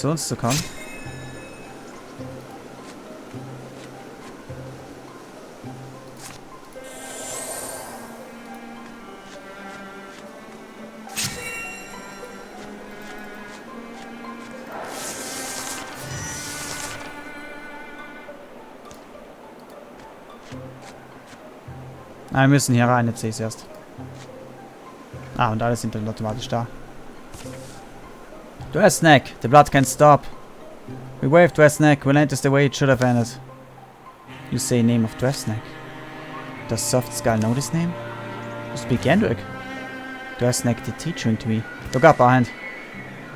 uns zu kommen. Ah, wir müssen hier rein, jetzt sehe ich es erst. Ah, und alle sind dann automatisch da. Drasnek, the blood can't stop. We wave Drasnek, we'll end this the way it should have ended. You say name of Drasnek. Does Soft Skull know this name? You speak Yendrick. Drasnek did teaching to me. Look up, Barhand.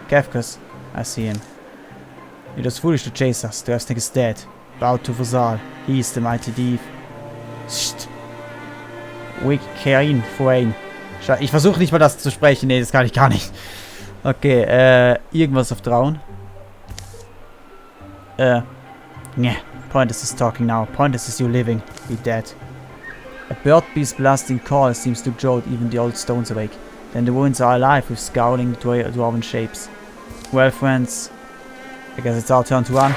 Kafkas, I see him. It was foolish to chase us. Drasnek is dead. Bowed to Vazal. He is the mighty thief. Sst. Wik Kain Fuain. Ich versuche nicht mal das zu sprechen. Nee, das kann ich gar nicht. Okay, irgendwas auf Drauven. Ne. Pointless is talking now. Pointless is you living. Be dead. A bird beast's blasting call seems to jolt even the old stones awake. Then the ruins are alive with scowling dwarven shapes. Well, friends, I guess it's our turn to run.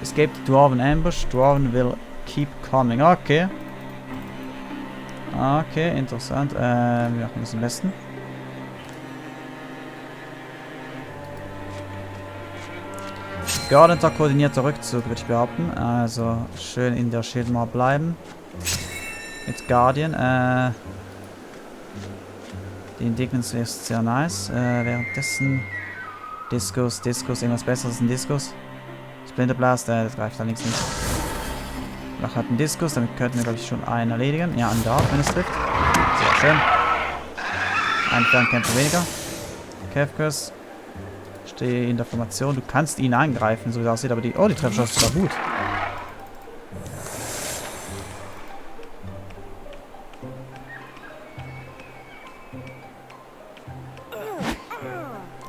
Escape the dwarven ambush. Drauven will keep coming. Okay. Okay, interessant. Wir machen das am besten. Geordneter, koordinierter Rückzug, würde ich behaupten. Also schön in der Schildmauer bleiben. Mit Guardian. Die Indignance ist sehr nice. Währenddessen Diskus, irgendwas besseres als ein Diskus. Splinter Blast, das greift allerdings nicht. Noch hat einen Diskus, damit könnten wir, glaube ich, schon einen erledigen. Ja, einen Dart, wenn es trifft. Sehr schön. Ein Fernkämpfer weniger. Kevkes. Stehe in der Formation. Du kannst ihn angreifen, so wie es aussieht, aber die... Oh, die Treffchance ist sogar gut.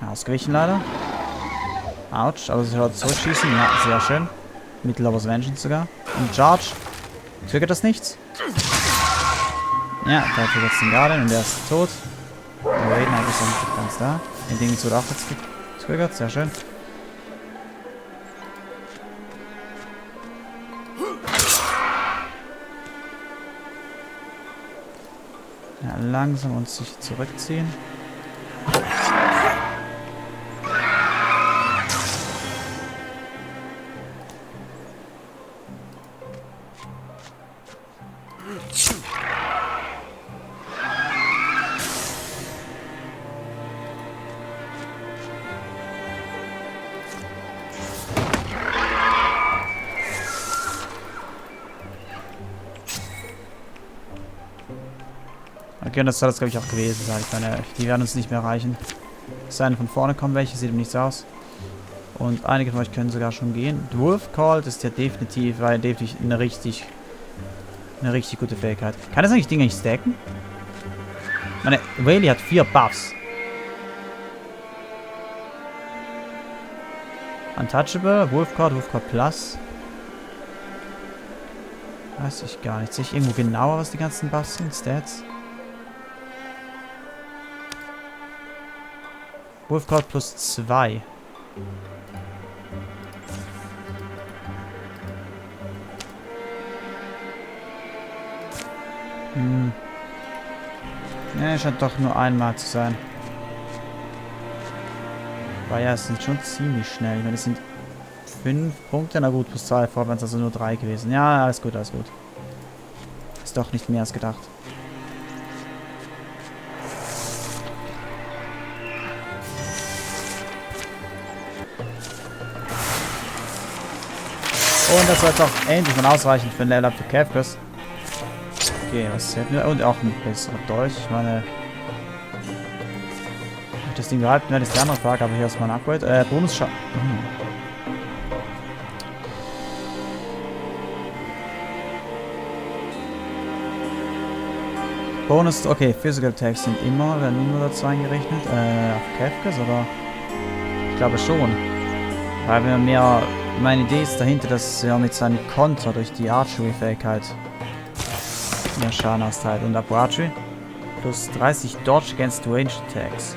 Ausgewichen leider. Autsch, aber sie hört zurückschießen. Ja, sehr schön. Mittellovers Vengeance sogar. Und Charge. Triggert das nichts? Ja, da triggert es den Guardian und der ist tot. Der Raiden eigentlich ist nicht ganz da. Den Ding wird auch jetzt getriggert, sehr schön. Ja, langsam uns sich zurückziehen. Okay, und das soll das, glaube ich, auch gewesen sein. Ich meine, die werden uns nicht mehr erreichen. Es sei denn, von vorne kommen welche, sieht ihm nichts aus. Und einige von euch können sogar schon gehen. Dwarf Called ist ja definitiv, eine richtig gute Fähigkeit. Kann das eigentlich Dinge nicht stacken? Meine, Whaley hat 4 Buffs. Untouchable, Wolf Card Plus. Weiß ich gar nicht. Sehe ich irgendwo genauer, was die ganzen Buffs sind? Stats? Wolfcard plus 2. Ne, scheint doch nur einmal zu sein. Aber ja, es sind schon ziemlich schnell. Ich meine, es sind 5 Punkte. Na gut, plus 2 vorwärts, also nur 3 gewesen. Ja, alles gut, alles gut. Ist doch nicht mehr als gedacht. Und das soll jetzt auch endlich mal ausreichen für ein Level Up für Kevkes. Okay, was hätten wir? Und auch ein besserer Dolch. Ich meine... Ob ich das Ding behalten werde, ist die andere Frage, aber hier ist mein Upgrade. Bonus Bonus, okay, Physical Attacks sind werden immer dazu eingerechnet. Auf Kevkes, aber... Ich glaube schon. Weil wir mehr... Meine Idee ist dahinter, dass er mit seinem Konter durch die Archery-Fähigkeit mehr Schaden austeilt. Und ab Archery plus 30 Dodge against Ranged Attacks.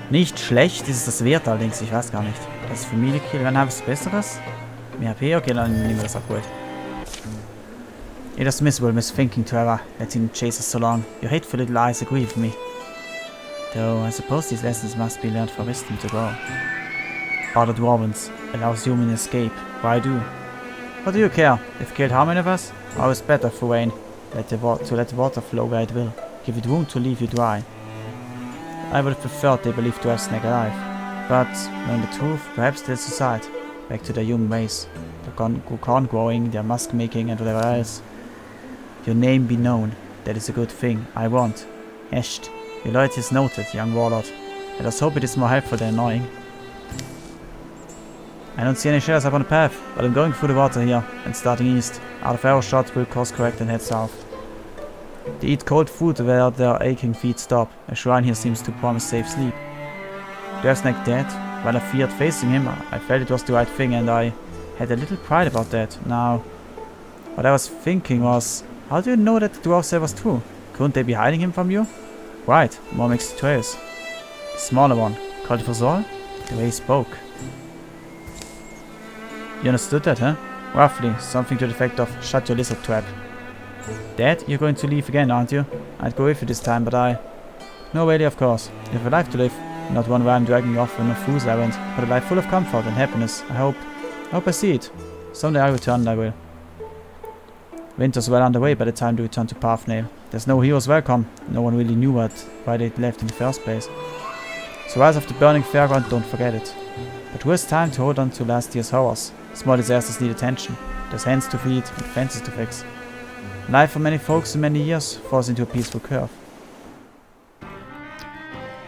Nicht schlecht ist es das Wert allerdings, ich weiß gar nicht. Das ist für Melee Kill. Wann habe ich es Besseres? Mehr HP? Okay, dann nehmen wir das Upgrade. It is miss thinking, Trevor, letting chase us so long. Your hateful little eyes agree with me. Though I suppose these lessons must be learned for wisdom to grow. Are the Dwarvens allows human escape. Why do? What do you care? They've killed how many of us? I was better for Wayne. Let the water flow where it will. Give it room to leave you dry. I would have preferred they believed to have Snake alive. But, knowing the truth, perhaps they'll decide. Back to their human ways. Their corn growing, their musk making and whatever else. Your name be known. That is a good thing. I want. Hesht. Your loyalty is noted, young warlord. Let us hope it is more helpful than annoying. I don't see any shadows up on the path, but I'm going through the water here and starting east. Out of arrow shot, will course correct and head south. They eat cold food where their aching feet stop. A shrine here seems to promise safe sleep. There's Snack dead. While I feared facing him, I felt it was the right thing and I had a little pride about that. Now, what I was thinking was, how do you know that the dwarf said was true? Couldn't they be hiding him from you? Right, more mixed trails. The smaller one, called for Sol? The way he spoke. You understood that, huh? Roughly, something to the effect of, shut your lizard trap. Dad, you're going to leave again, aren't you? I'd go with you this time, but I... No, really, of course. You have a life to live. Not one where I'm dragging you off on a fool's errand, but a life full of comfort and happiness. I hope I see it. Someday I'll return and I will. Winter's well underway by the time they return to Pathnail. There's no heroes welcome. No one really knew why they left in the first place. So rise of the burning fairground, don't forget it. But who has time to hold on to last year's horrors? Small disasters need attention. There's hands to feed and fences to fix. Life for many folks in many years falls into a peaceful curve.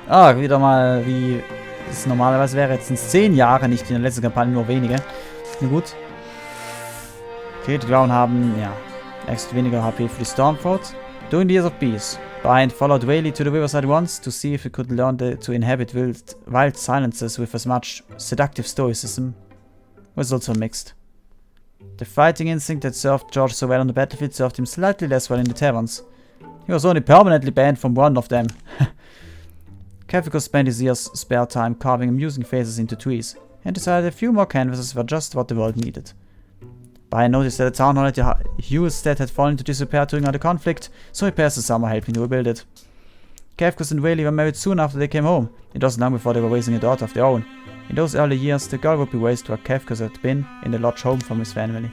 Ah, wieder mal wie es normalerweise wäre. Jetzt sind 10 Jahre, nicht in der letzten Kampagne, nur wenige. Na gut. Okay, die Drauven haben, ja, extra weniger HP für die Stormfort. During the Years of Peace, Brian followed Whaley to the riverside once to see if he could learn to inhabit wild silences with as much seductive stoicism. Was also mixed. The fighting instinct that served George so well on the battlefield served him slightly less well in the taverns. He was only permanently banned from one of them. Kefiko spent his years spare time carving amusing faces into trees, and decided a few more canvases were just what the world needed. Brian noticed that the town hall at Hewestead had fallen into disrepair during the conflict, so he passed the summer helping to rebuild it. Kefkus and Whaley were married soon after they came home. It wasn't long before they were raising a daughter of their own. In those early years, the girl would be raised where Kefkus had been, in the lodge home from his family.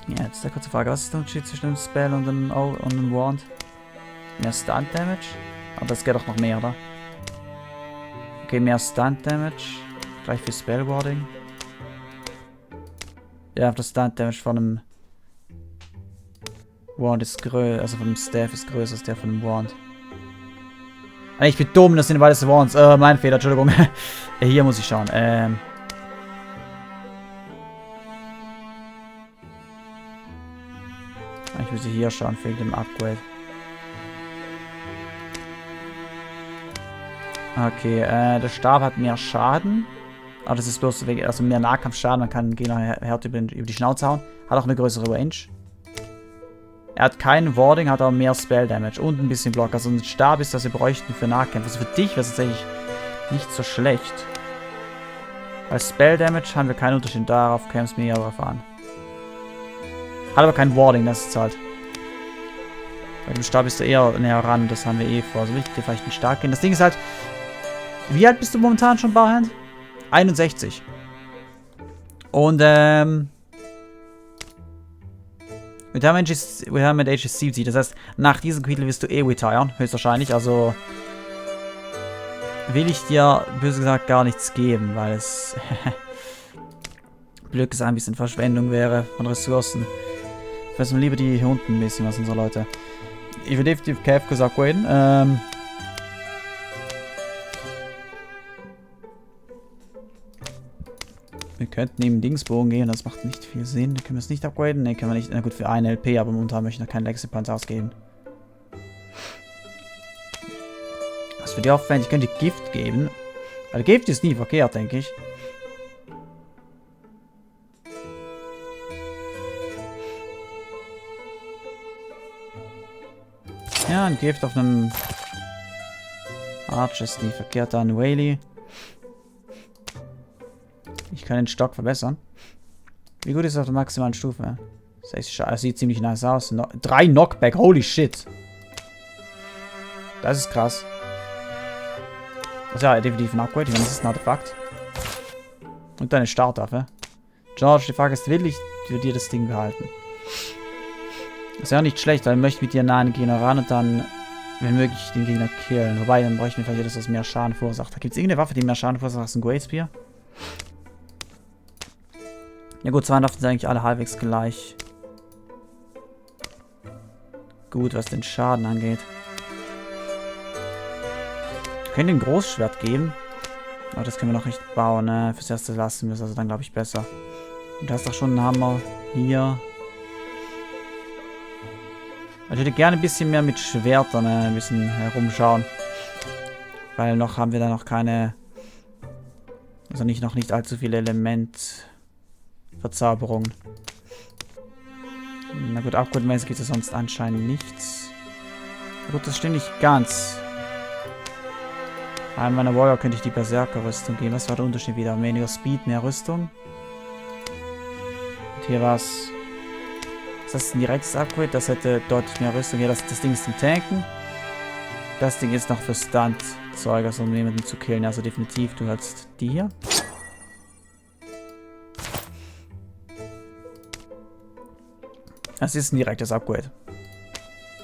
Ja, jetzt ist eine kurze Frage. Was ist der Unterschied zwischen dem Spell und dem Wand? Mehr Stunt Damage? Aber das geht doch noch mehr, oder? Okay, mehr Stunt Damage. Gleich für Spell Warding. Ja, das Stunt Damage von dem Wand ist größer, also von dem Staff ist größer als der von dem Wand. Ich bin dumm, das sind beides Wands. Mein Fehler, Entschuldigung. Hier muss ich schauen. Ich muss hier schauen wegen dem Upgrade. Okay, der Stab hat mehr Schaden. Aber das ist bloß wegen, also mehr Nahkampfschaden. Man kann den Gegner härter über die Schnauze hauen. Hat auch eine größere Range. Er hat kein Warding, hat aber mehr Spell Damage und ein bisschen Block. Also ein Stab ist, das wir bräuchten für Nahkämpfe. Also für dich wäre es tatsächlich nicht so schlecht. Bei Spell Damage haben wir keinen Unterschied. Darauf käme es mir eher drauf an. Hat aber kein Warding, das ist halt. Bei dem Stab ist er eher näher ran, das haben wir eh vor. Also will ich dir vielleicht nicht stark gehen. Das Ding ist halt. Wie alt bist du momentan schon, Barhand? 61. Und Retirement Age ist 70. Das heißt, nach diesem Kapitel wirst du eh retiren, höchstwahrscheinlich. Also will ich dir, böse gesagt, gar nichts geben, weil es blöd gesagt ein bisschen Verschwendung wäre von Ressourcen. Ich weiß nur lieber die hier unten ein bisschen, was unsere Leute. Ich würde definitiv Kefkus upgraden. Wir könnten eben Dingsbogen gehen, das macht nicht viel Sinn. Können wir es nicht upgraden? Ne, können wir nicht. Na gut, für 1 LP, aber momentan möchte ich noch keinen Legacy Points ausgeben. Was für die aufwendig? Ich könnte Gift geben. Weil Gift ist nie verkehrt, denke ich. Ja, ein Gift auf einem Arch ist nie verkehrt. Dann Whaley. Ich kann den Stock verbessern. Wie gut ist es auf der maximalen Stufe? Das sieht ziemlich nice aus. 3 Knockback, holy shit. Das ist krass. Das ist ja definitiv ein Upgrade. Das ist ein Artefakt. Und deine Startwaffe. George, die Frage ist, will ich für dir das Ding behalten? Das ist ja nicht schlecht, weil ich möchte mit dir nah an den Gegner ran und dann, wenn möglich, den Gegner killen. Wobei, dann bräuchten wir vielleicht etwas, was mehr Schaden verursacht. Gibt es irgendeine Waffe, die mehr Schaden verursacht als ein Great Spear? Ja gut, zwei Waffen sind eigentlich alle halbwegs gleich. Gut, was den Schaden angeht. Wir können den Großschwert geben. Aber das können wir noch nicht bauen, ne? Fürs erste lassen wir es also dann, glaube ich, besser. Und du hast doch schon einen Hammer hier. Ich hätte gerne ein bisschen mehr mit Schwertern ein bisschen herumschauen. Weil noch haben wir da noch keine... Also noch nicht allzu viele Elementverzauberungen. Na gut, upgrade-mäßig geht es sonst anscheinend nichts. Na gut, das stimmt nicht ganz. An meiner Warrior könnte ich die Berserker-Rüstung geben. Was war der Unterschied wieder? Weniger Speed, mehr Rüstung. Und hier war es... Ist das ein direktes Upgrade? Das hätte deutlich mehr Rüstung. Hier, das Ding ist zum Tanken. Das Ding ist noch für Stunt-Zeug, also um jemanden zu killen. Also definitiv, du hast die hier. Das ist ein direktes Upgrade.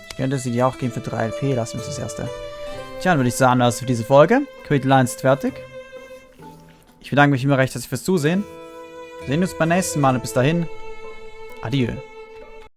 Ich könnte sie dir auch geben für 3 LP. Lassen wir das erste. Tja, dann würde ich sagen, das ist für diese Folge. Kapitel 1 ist fertig. Ich bedanke mich immer recht herzlich fürs Zusehen. Wir sehen uns beim nächsten Mal und bis dahin. Adieu.